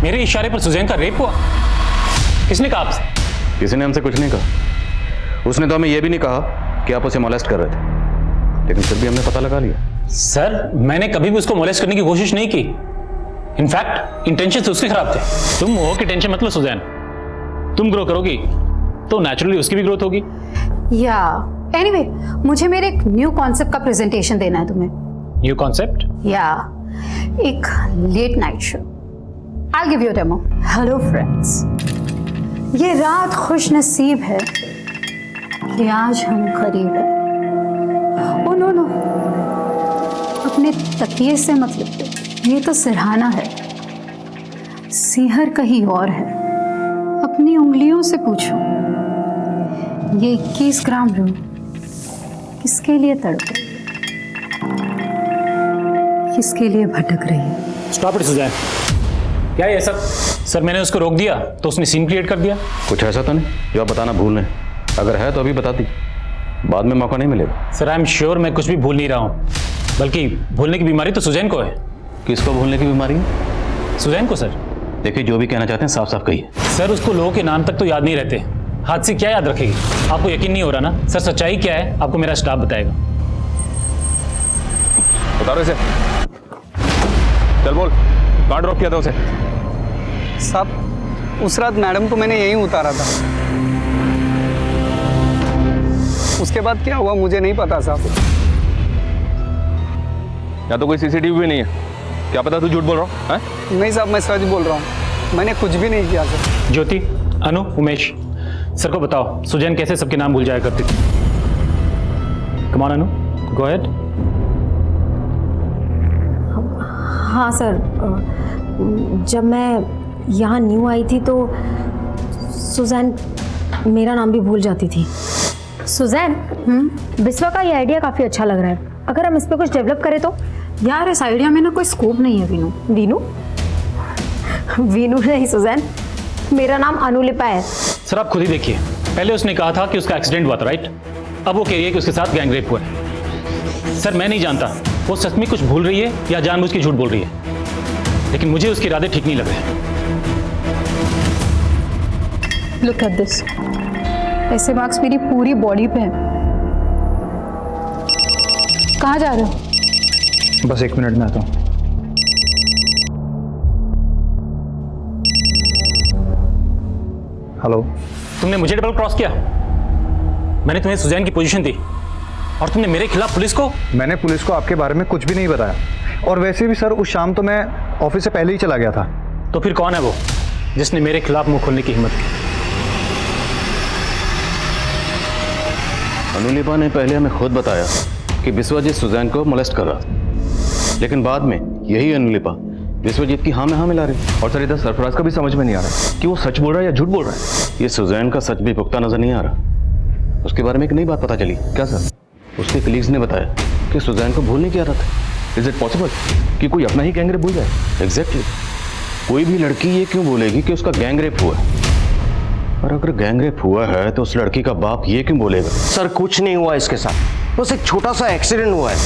मेरे इशारे पर सुजैन का रेप हुआ? किसने कहा आपसे? किसी ने हमसे कुछ नहीं कहा। उसने तो हमें यह भी नहीं कहा कि आप उसे मोलेस्ट कर रहे थे, लेकिन फिर भी हमने पता लगा लिया। सर, मैंने कभी भी उसको मोलेस्ट करने की कोशिश नहीं की। इनफैक्ट इंटेंशन से उसके खराब थे। तुम मोह की टेंशन मत लो सुजैन, तुम ग्रो करोगी तो नेचुरली उसकी भी ग्रोथ होगी। या एनीवे, मुझे मेरे एक न्यू कॉन्सेप्ट का प्रेजेंटेशन देना है तुम्हें। New concept? या एक late night show. I give you demo. Hello friends, ये रात खुश नसीब है कि आज हम करीब हैं। ओ नो, अपने तकिए से मत लिपटो, ये तो सिरहाना है, सीहर कहीं और है। अपनी उंगलियों से पूछो, ये 21 ग्राम रूह किसके लिए तड़प रही है, किसके लिए भटक रही है? स्टॉप इट सुजैन, क्या है ये सब? सर मैंने उसको रोक दिया तो उसने सीन क्रिएट कर दिया। कुछ ऐसा तो नहीं जो आप बताना भूल रहे हैं? अगर है तो अभी बताती, बाद में मौका नहीं मिलेगा। सर आई एम श्योर मैं कुछ भी भूल नहीं रहा हूँ, बल्कि भूलने की बीमारी तो सुजैन को है। किसको भूलने की बीमारी है? सुजैन को सर। देखिए जो भी कहना चाहते हैं साफ साफ कहिए। सर उसको लोगों के नाम तक तो याद नहीं रहते, हाथ से क्या याद रखेगी? आपको यकीन नहीं हो रहा ना? सर सच्चाई क्या है आपको मेरा स्टाफ बताएगा। उतारो इसे, चल बोल, कहाँ ड्रॉप किया था उसे? साहब उस रात मैडम को मैंने यहीं उतारा था, उसके बाद क्या हुआ मुझे नहीं पता साहब। या तो कोई सीसीटीवी भी नहीं है, क्या पता तू झूठ बोल रहा है? नहीं साहब मैं सच बोल रहा हूँ, मैंने कुछ भी नहीं किया सर। ज्योति, अनु, उमेश, सर को बताओ सुजैन कैसे सबके नाम भूल जाया करती थी। कम ऑन अनु, गो अहेड। हाँ सर, जब मैं यहाँ न्यू आई थी तो सुजैन मेरा नाम भी भूल जाती थी। सुजैन, बिस्वा का ये आइडिया काफ़ी अच्छा लग रहा है, अगर हम इस पर कुछ डेवलप करें तो? यार इस आइडिया में ना कोई स्कोप नहीं है वीनू। वीनू? वीनू नहीं सुजैन, मेरा नाम अनुलिपा है। सर आप खुद ही देखिए, पहले उसने कहा था कि उसका एक्सीडेंट हुआ था, राइट? अब वो कह रही है कि उसके साथ गैंगरेप हुआ है। सर मैं नहीं जानता वो सच में कुछ भूल रही है या जानबूझ के झूठ बोल रही है, लेकिन मुझे उसके इरादे ठीक नहीं लग रहे। लुक एट दिस, ऐसे मार्क्स मेरी पूरी बॉडी पे हैं। कहाँ जा रहे हो? बस 1 मिनट में आता हूँ। हेलो, तुमने मुझे डबल क्रॉस किया, मैंने तुम्हें सुजैन की पोजीशन दी और तुमने मेरे खिलाफ पुलिस को? मैंने पुलिस को आपके बारे में कुछ भी नहीं बताया, और वैसे भी सर उस शाम तो मैं ऑफिस से पहले ही चला गया था। तो फिर कौन है वो जिसने मेरे खिलाफ मुंह खोलने की हिम्मत की? अनुलिपा ने पहले हमें खुद बताया कि विश्वजीत सुजैन को मोलेस्ट कर रहा था, लेकिन बाद में यही अनुलिपा विश्वजीत की हाँ में हाँ मिला रही। और सर इधर सरफराज का भी समझ में नहीं आ रहा कि वो सच बोल रहा है या झूठ बोल रहा है। ये सुजैन का सच भी पुख्ता नजर नहीं आ रहा। उसके बारे में एक नई बात पता चली। क्या सर? उसके कलीग्स ने बताया कि सुजैन को भूलने की आदत है। इज इट पॉसिबल कि कोई अपना ही गैंगरेप भूल जाए? एग्जैक्टली। कोई भी लड़की ये क्यों बोलेगी कि उसका गैंगरेप हुआ है? और अगर गैंगरेप हुआ है तो उस लड़की का बाप ये क्यों बोलेगा? सर कुछ नहीं हुआ इसके साथ, बस एक छोटा सा एक्सीडेंट हुआ है।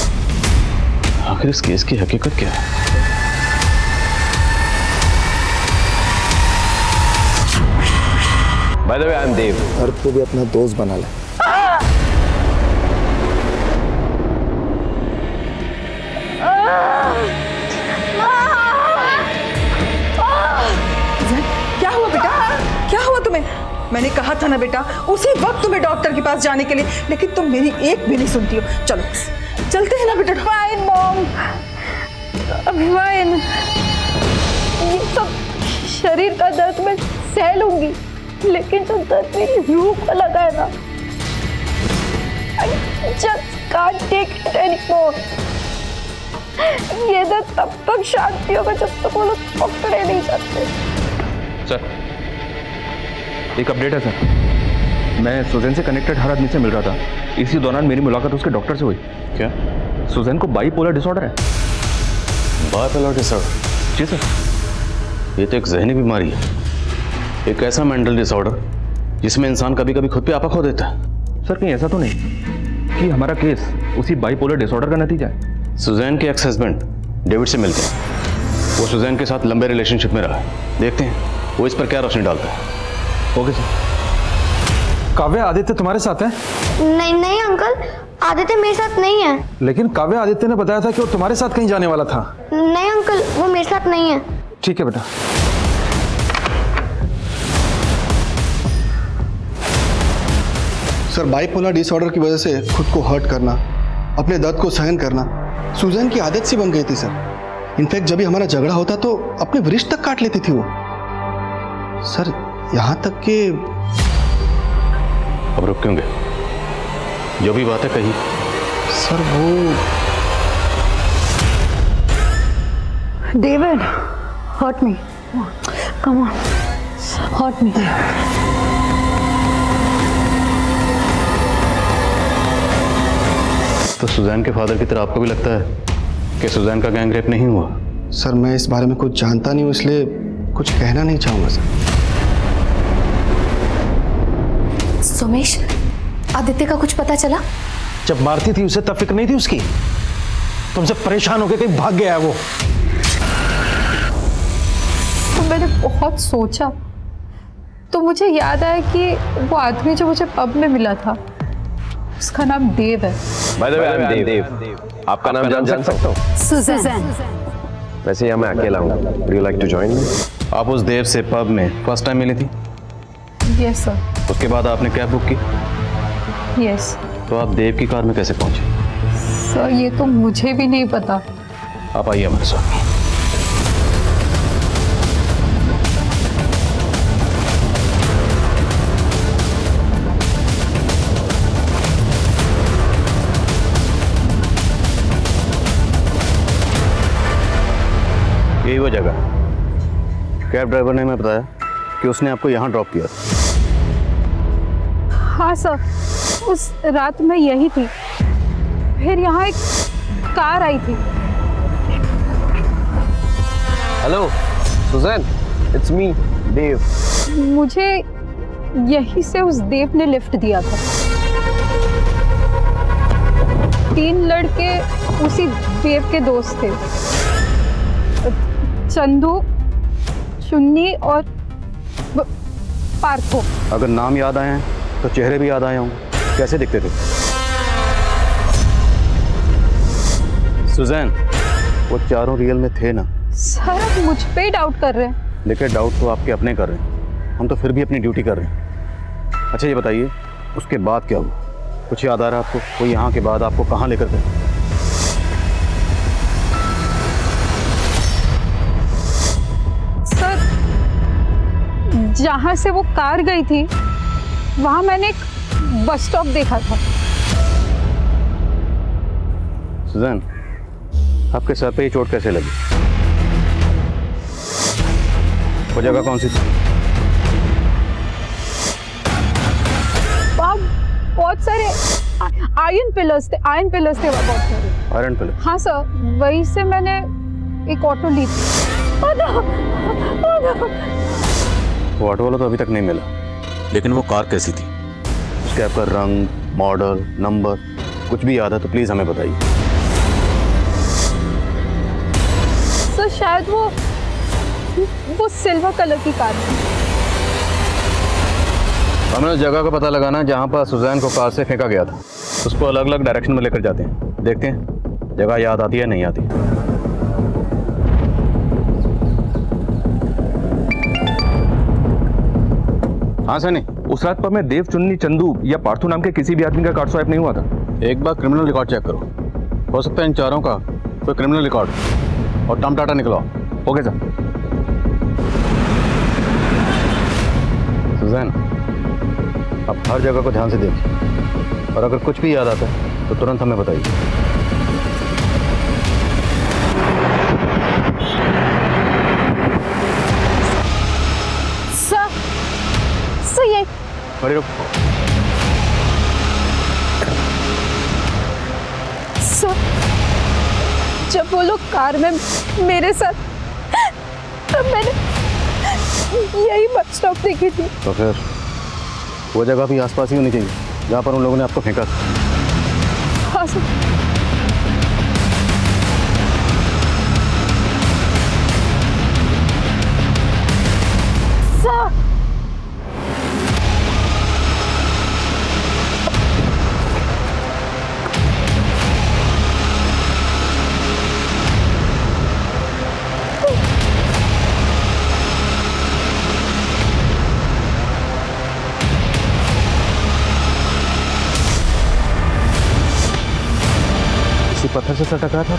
आखिर इस केस की हकीकत क्या है? By the way I am Dev. हर को भी अपना दोस्त बना ले। क्या हुआ बेटा? क्या हुआ तुम्हें? मैंने कहा था ना बेटा उसी वक्त तुम्हें डॉक्टर के पास जाने के लिए, लेकिन तुम मेरी एक भी नहीं सुनती हो। चलो चलते हैं ना बेटा। Fine mom, fine. ये सब शरीर का दर्द मैं सह लूंगी, लेकिन जो दर्द मेरी रूह को लगा है ना, I just can't take it anymore। ये दर्द तब तक शांति होगा जब तक वो लोग पकड़े नहीं जाते। सर एक अपडेट है सर, मैं सुजैन से कनेक्टेड हर आदमी से मिल रहा था। इसी दौरान मेरी मुलाकात उसके डॉक्टर से हुई। क्या सुजैन को बाइपोलर डिसऑर्डर है? Bipolar disorder? जी सर। ये तो एक जहनी बीमारी है, एक ऐसा मेंटल डिसऑर्डर जिसमें इंसान कभी कभी खुद पे आपा खो देता है। सर कहीं ऐसा तो नहीं कि हमारा केस उसी बाइपोलर डिसऑर्डर का नतीजा है? सुजैन के एक्स हस्बैंड डेविड से मिलते हैं, वो सुजैन के साथ लंबे रिलेशनशिप में रहा है, देखते हैं वो इस पर क्या रोशनी डालता है। Okay sir. काव्य आदित्य तुम्हारे साथ है? नहीं नहीं अंकल, आदित्य मेरे साथ नहीं है। लेकिन काव्य आदित्य ने बताया था कि वो तुम्हारे साथ कहीं जाने वाला था। नहीं अंकल, वो मेरे साथ नहीं है। ठीक है बेटा। सर बाइपोलर डिसऑर्डर की वजह से खुद को हर्ट करना, अपने दर्द को सहन करना सुजैन की आदत सी बन गई थी सर। इनफैक्ट जब भी हमारा झगड़ा होता तो अपने वृष्ट तक काट लेती थी वो। सर यहाँ तक कि अब रुक क्यों गए? जो भी बात है कही। सर वो David, hurt me. Come on, hurt me. तो सुजैन के फादर की तरह आपको भी लगता है कि सुजैन का गैंग रेप नहीं हुआ? सर मैं इस बारे में कुछ जानता नहीं हूँ, इसलिए कुछ कहना नहीं चाहूँगा सर। सुमेश, आदित्य का कुछ पता चला? जब मारती थी उसे तब फिक्र नहीं थी उसकी? तुमसे परेशान होकर कहीं भाग गया है वो। तो मैंने बहुत सोचा तो मुझे याद आया कि वो आदमी जो मुझे पब में मिला था उसका नाम देव है। By the way, I'm Dev. आपका नाम जान सकता हूँ? सुजैन। वैसे यहाँ मैं अकेला हूँ। Would you like to join me? आप उस देव से पब में फर्स्ट टाइम मिली थी? Yes sir. उसके बाद आपने कैब बुक की? यस। तो आप देव की कार में कैसे पहुंचे? सर ये तो मुझे भी नहीं पता। आप आइए हमारे साथ। यही वो जगह। कैब ड्राइवर ने हमें बताया कि उसने आपको यहाँ ड्रॉप किया था। हाँ सर, उस रात मैं यही थी। फिर यहाँ एक कार आई थी। हेलो सुजैन, इट्स मी देव। मुझे यहीं से उस देव ने लिफ्ट दिया था। 3 लड़के उसी देव के दोस्त थे, चंदू, चुन्नी और पार्थो। अगर नाम याद आए हैं तो चेहरे भी याद आए होंगे। कैसे दिखते थे? सुजैन, वो चारों रियल में थे ना? सर आप मुझ पे ही डाउट कर रहे हैं। देखिए, डाउट तो आपके अपने कर रहे हैं, हम तो फिर भी अपनी ड्यूटी कर रहे हैं। अच्छा ये बताइए, उसके बाद क्या हुआ? कुछ याद आ रहा है आपको? वो यहाँ के बाद आपको कहाँ लेकर गए? सर जहाँ से वो कार गई थी वहाँ मैंने एक बस स्टॉप देखा था। सुजैन, आपके सर पे ये चोट कैसे लगी? वो जगह कौन सी थी? वहाँ बहुत सारे आयरन पिलर्स थे वहाँ बहुत सारे। Iron pillar? हाँ सर, वहीं से मैंने एक ऑटो ली थी। वो ऑटो वाला तो अभी तक नहीं मिला, लेकिन वो कार कैसी थी? उसके आपका रंग, मॉडल, नंबर कुछ भी याद है तो प्लीज हमें बताइए। सर शायद वो सिल्वर कलर की कार थी। हमें उस जगह का पता लगाना जहाँ पर सुजैन को कार से फेंका गया था। उसको अलग अलग डायरेक्शन में लेकर जाते हैं, देखते हैं जगह याद आती है नहीं आती। हाँ सनी, उस रात पर मैं देव, चुन्नी, चंदू या पार्थू नाम के किसी भी आदमी का कार्ड स्वाइप नहीं हुआ था। एक बार क्रिमिनल रिकॉर्ड चेक करो, हो सकता है इन चारों का कोई क्रिमिनल रिकॉर्ड और टर्म डाटा निकलवाओ। Okay sir. सुजैन, आप हर जगह को ध्यान से देखिए और अगर कुछ भी याद आता है तो तुरंत हमें बताइए। सर ये अरे सर, जब वो लोग कार में मेरे साथ, तब मैंने यही बस स्टॉप देखी थी। तो फिर वो जगह भी आसपास ही होनी चाहिए जहाँ पर उन लोगों ने आपको फेंका था। हाँ सर। पत्थर से टकरा था।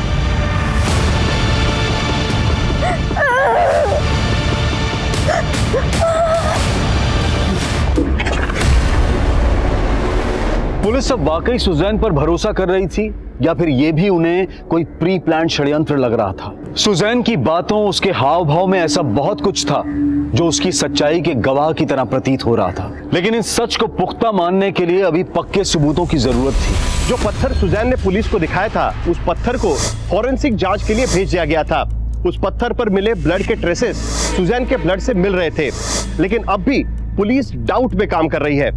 पुलिस अब वाकई सुजैन पर भरोसा कर रही थी या फिर यह भी उन्हें कोई प्री प्लान षड्यंत्र लग रहा था? सुजैन की बातों, उसके हाव भाव में ऐसा बहुत कुछ था जो उसकी सच्चाई के गवाह की तरह प्रतीत हो रहा था, लेकिन इस सच को पुख्ता मानने के लिए अभी पक्के सबूतों की जरूरत थी। जो पत्थर सुजैन ने पुलिस को दिखाया था, उस पत्थर को फॉरेंसिक जांच के लिए भेज दिया गया था। उस पत्थर पर मिले ब्लड के ट्रेसेस सुजैन के ब्लड से मिल रहे थे, लेकिन अब भी पुलिस डाउट में काम कर रही है,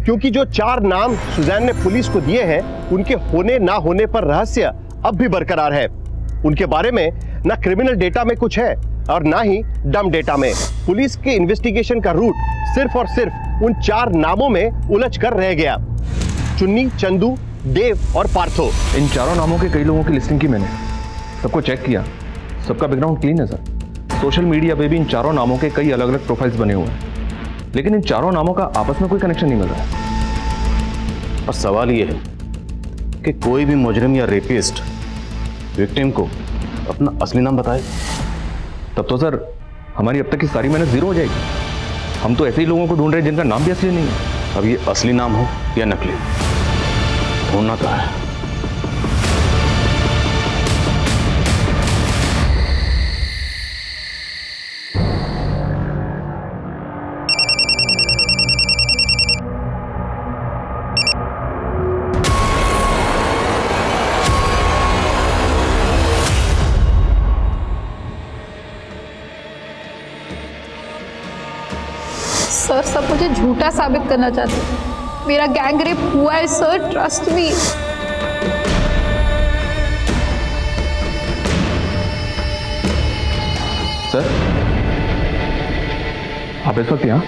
क्योंकि जो 4 नाम सुजैन ने पुलिस को दिए हैं, उनके होने ना होने पर रहस्य अब भी बरकरार है। उनके बारे में ना क्रिमिनल डेटा में कुछ है और ना ही डम डेटा में। पुलिस के इन्वेस्टिगेशन का रूट सिर्फ और सिर्फ उन 4 नामों में उलझ कर रह गया, चुन्नी, चंदू, देव और पार्थो। इन चारों नामों के कई लोगों की लिस्टिंग की मैंने, सबको चेक किया, सबका बैकग्राउंड क्लीन है सर। सोशल मीडिया पे भी इन चारों नामों के कई अलग अलग प्रोफाइल्स बने हुए हैं, लेकिन इन चारों नामों का आपस में कोई कनेक्शन नहीं मिल रहा है। और सवाल यह है कि कोई भी मुजरिम या रेपिस्ट विक्टिम को अपना असली नाम बताए, तब तो सर हमारी अब तक की सारी मेहनत जीरो हो जाएगी। हम तो ऐसे ही लोगों को ढूंढ रहे हैं जिनका नाम भी असली नहीं है। अब ये असली नाम हो या नकली, ढूंढना तो है। सर सब मुझे झूठा साबित करना चाहते हैं। मेरा गैंग रेप हुआ है सर, ट्रस्ट मी। सर आप इस वक्त यहाँ?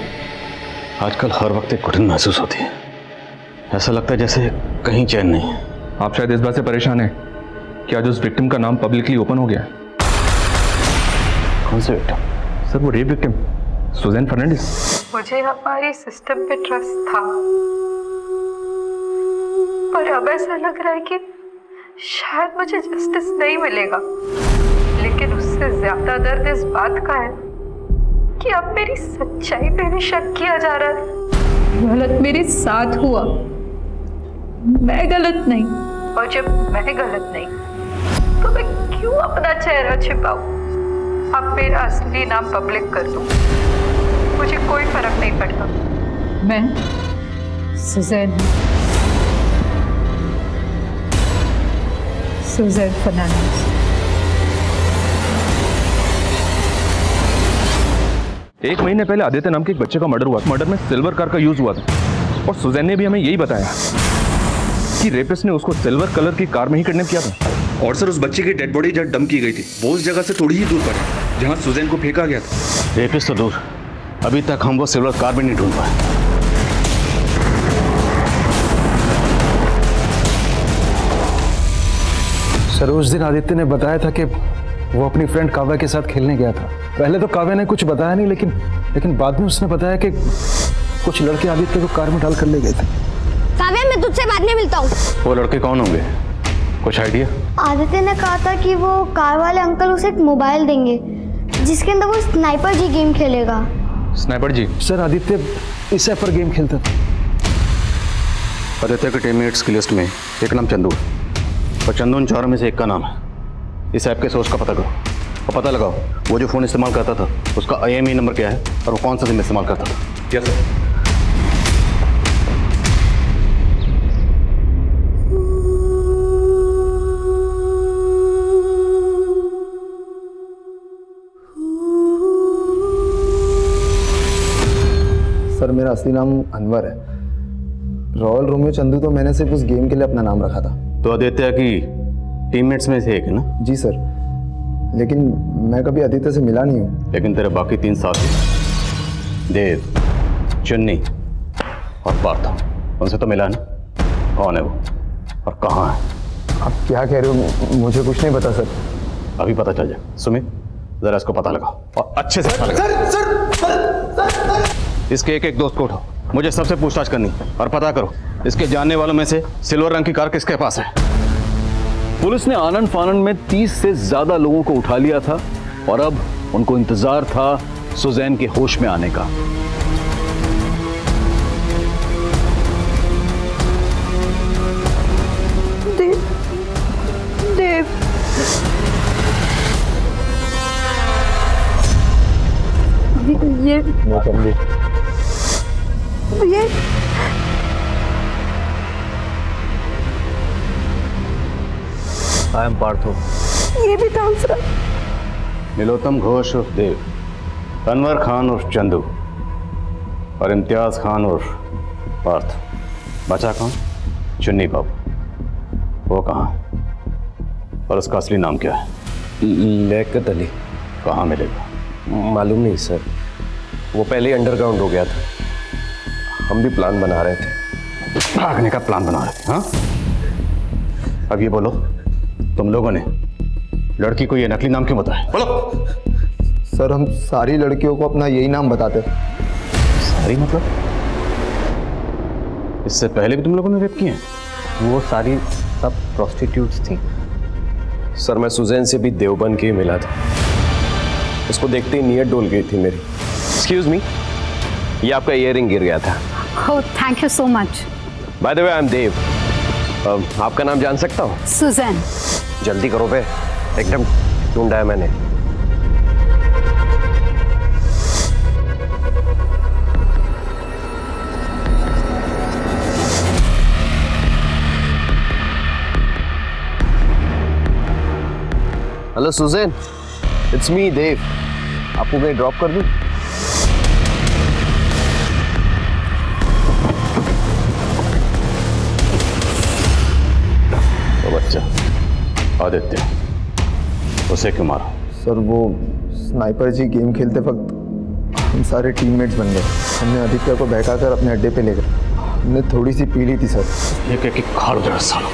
आजकल हर वक्त एक घुटन महसूस होती है, ऐसा लगता है जैसे कहीं चैन नहीं है। आप शायद इस बात से परेशान हैं कि आज उस विक्टिम का नाम पब्लिकली ओपन हो गया है। कौन से विक्टिम? सर वो रेप विक्टिम सुजैन फर्नांडिस। मुझे हमारी सिस्टम पे ट्रस्ट था, पर अब ऐसा लग रहा है कि शायद मुझे जस्टिस नहीं मिलेगा। लेकिन उससे ज्यादा दर्द इस बात का है कि अब मेरी सच्चाई पे भी शक किया जा रहा है। गलत मेरे साथ हुआ, मैं गलत नहीं। और जब मैं गलत नहीं तो मैं क्यों अपना चेहरा छिपाऊं? अब मेरा असली नाम पब्लिक कर दूं, मुझे कोई फर्क नहीं पड़ता। मैं सुजैन, सुजैन फर्नांडिस। एक महीने पहले आदित्य नाम के एक बच्चे का मर्डर हुआ। मर्डर में सिल्वर कार का यूज हुआ था, और सुजैन ने भी हमें यही बताया कि रेपिस्ट ने उसको सिल्वर कलर की कार में ही किडनैप किया था। और सर उस बच्चे की डेड बॉडी जहाँ डंप की गई थी, वो उस जगह से थोड़ी ही दूर पर है जहाँ सुजैन को फेंका गया था। रेपिस्ट तो दूर, अभी तक हम वो सिल्वर कार भी नहीं ढूंढ पाए। सर उस दिन आदित्य ने बताया था कि वो अपनी फ्रेंड काव्या के साथ खेलने गया था। पहले तो काव्या ने कुछ बताया नहीं, लेकिन बाद में उसने बताया कि कुछ लड़के आदित्य को कार में डाल कर ले गए थे। काव्या मैं तुझसे बाद में मिलता हूँ। वो लड़के कौन होंगे, कुछ आइडिया? आदित्य ने कहा था कि वो कार वाले अंकल उसे एक मोबाइल देंगे जिसके अंदर वो स्नाइपर जी गेम खेलेगा। स्नाइपर जी? सर आदित्य इस ऐप पर गेम खेलता था। आदित्य के टीममेट्स की लिस्ट में एक नाम चंदू है, और चंदू उन चारों में से एक का नाम है। इस ऐप के सोर्स का पता करो और पता लगाओ वो जो फ़ोन इस्तेमाल करता था उसका IMEI नंबर क्या है और वो कौन सा सिम इस्तेमाल करता था। Yes sir. सर मेरा असली नाम अनवर है। रॉयल रोमियो चंदू तो मैंने सिर्फ उस गेम के लिए अपना नाम रखा था। तो आदित्य की टीममेट्स में से एक है ना? जी सर, लेकिन मैं कभी आदित्य से मिला नहीं हूँ। लेकिन तेरे बाकी 3 साथी देव, चुन्नी और पार्थ, उनसे तो मिला ना? कौन है वो और कहाँ है? आप क्या कह रहे हो? मुझे कुछ नहीं पता सर। अभी पता चल जाए। सुमित जरा इसको पता लगाओ और अच्छे से पता लगाओ। इसके एक दोस्त को उठाओ, मुझे सबसे पूछताछ करनी और पता करो इसके जानने वालों में से सिल्वर रंग की कार किसके पास है। पुलिस ने आनंद फानंद में 30 से ज्यादा लोगों को उठा लिया था और अब उनको इंतजार था सुजैन के होश में आने का। मौसम्बी। ये आई एम पार्थो। ये भी था दूसरा। नीलोत्तम घोष उर्फ देव, अनवर खान उर्फ चंदू और इम्तियाज खान उर्फ पार्थ। बचा कौन? चुन्नी बाबू। वो कहाँ और उसका असली नाम क्या है? लियाकत अली। कहाँ मिलेगा? मालूम नहीं सर, वो पहले ही अंडरग्राउंड हो गया था। हम भी प्लान बना रहे थे। भागने का प्लान बना रहे थे? हाँ, अब ये बोलो, तुम लोगों ने लड़की को ये नकली नाम क्यों बताया? बोलो। सर हम सारी लड़कियों को अपना यही नाम बताते। सारी मतलब? इससे पहले भी तुम लोगों ने रेप किए हैं? वो सारी सब प्रोस्टिट्यूट्स थी सर। मैं सुजैन से भी देवबंद के ही मिला था। उसको देखते ही नीयत डोल गई थी मेरी। एक्सक्यूज मी, ये आपका ईयरिंग गिर गया था। Oh, thank you so much. By the way I am Dev. आपका नाम जान सकता हूँ? Suzanne. जल्दी करो बे, एकदम ढूंढा है मैंने। हेलो सुजैन, इट्स मी देव। आपको कहीं ड्रॉप कर दूं? तो बच्चा आदित्य, उसे क्यों मारा? सर वो स्नाइपर जी गेम खेलते वक्त हम सारे टीममेट्स बन गए। हमने आदित्य को बहका कर अपने अड्डे पे ले गए। हमने थोड़ी सी पी ली थी सर। एक एक खाड़ दे सालों।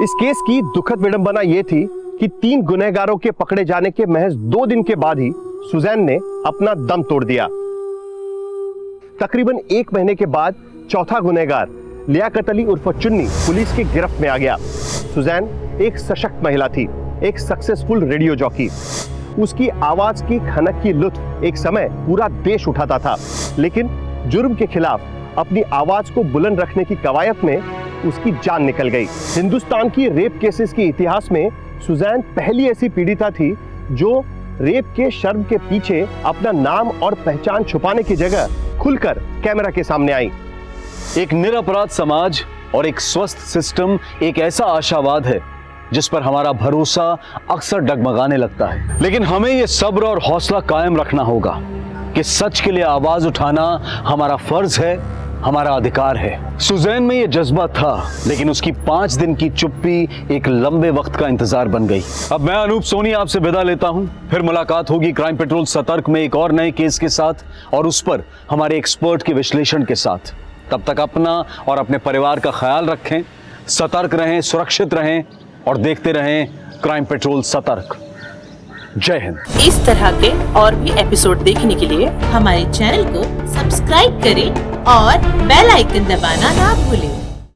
इस केस की दुखद विडंबना यह थी कि 3 गुनहगारों के पकड़े जाने के महज 2 दिन के बाद ही सुजैन ने अपना दम तोड़ दिया। तकरीबन 1 महीने के बाद चौथा गुनहगार लियाकत अली उर्फ चुन्नी पुलिस की गिरफ्त में आ गया। सुजैन एक सशक्त महिला थी, एक सक्सेसफुल रेडियो जॉकी। उसकी आवाज की खनक की लुत्फ एक समय पूरा देश उठाता था, लेकिन जुर्म के खिलाफ अपनी आवाज को बुलंद रखने की कवायद में उसकी जान निकल गई। हिंदुस्तान की रेप केसेस के इतिहास में सुजैन पहली ऐसी पीड़िता थी जो रेप के शर्म के पीछे अपना नाम और पहचान छुपाने की जगह खुलकर कैमरा के सामने आई। एक निरपराध समाज और एक स्वस्थ सिस्टम एक ऐसा आशावाद है जिस पर हमारा भरोसा अक्सर डगमगाने लगता है, लेकिन हमें यह सब्र और हौसला कायम रखना होगा कि सच के लिए आवाज उठाना हमारा फर्ज है, हमारा अधिकार है। सुजैन में यह जज्बा था, लेकिन उसकी 5 दिन की चुप्पी एक लंबे वक्त का इंतजार बन गई। अब मैं अनूप सोनी आपसे विदा लेता हूं। फिर मुलाकात होगी क्राइम पेट्रोल सतर्क में एक और नए केस के साथ और उस पर हमारे एक्सपर्ट के विश्लेषण के साथ। तब तक अपना और अपने परिवार का ख्याल रखें, सतर्क रहें, सुरक्षित रहें और देखते रहें क्राइम पेट्रोल सतर्क। जय हिंद। इस तरह के और भी एपिसोड देखने के लिए हमारे चैनल को सब्सक्राइब करें और बेल आइकन दबाना ना भूलें।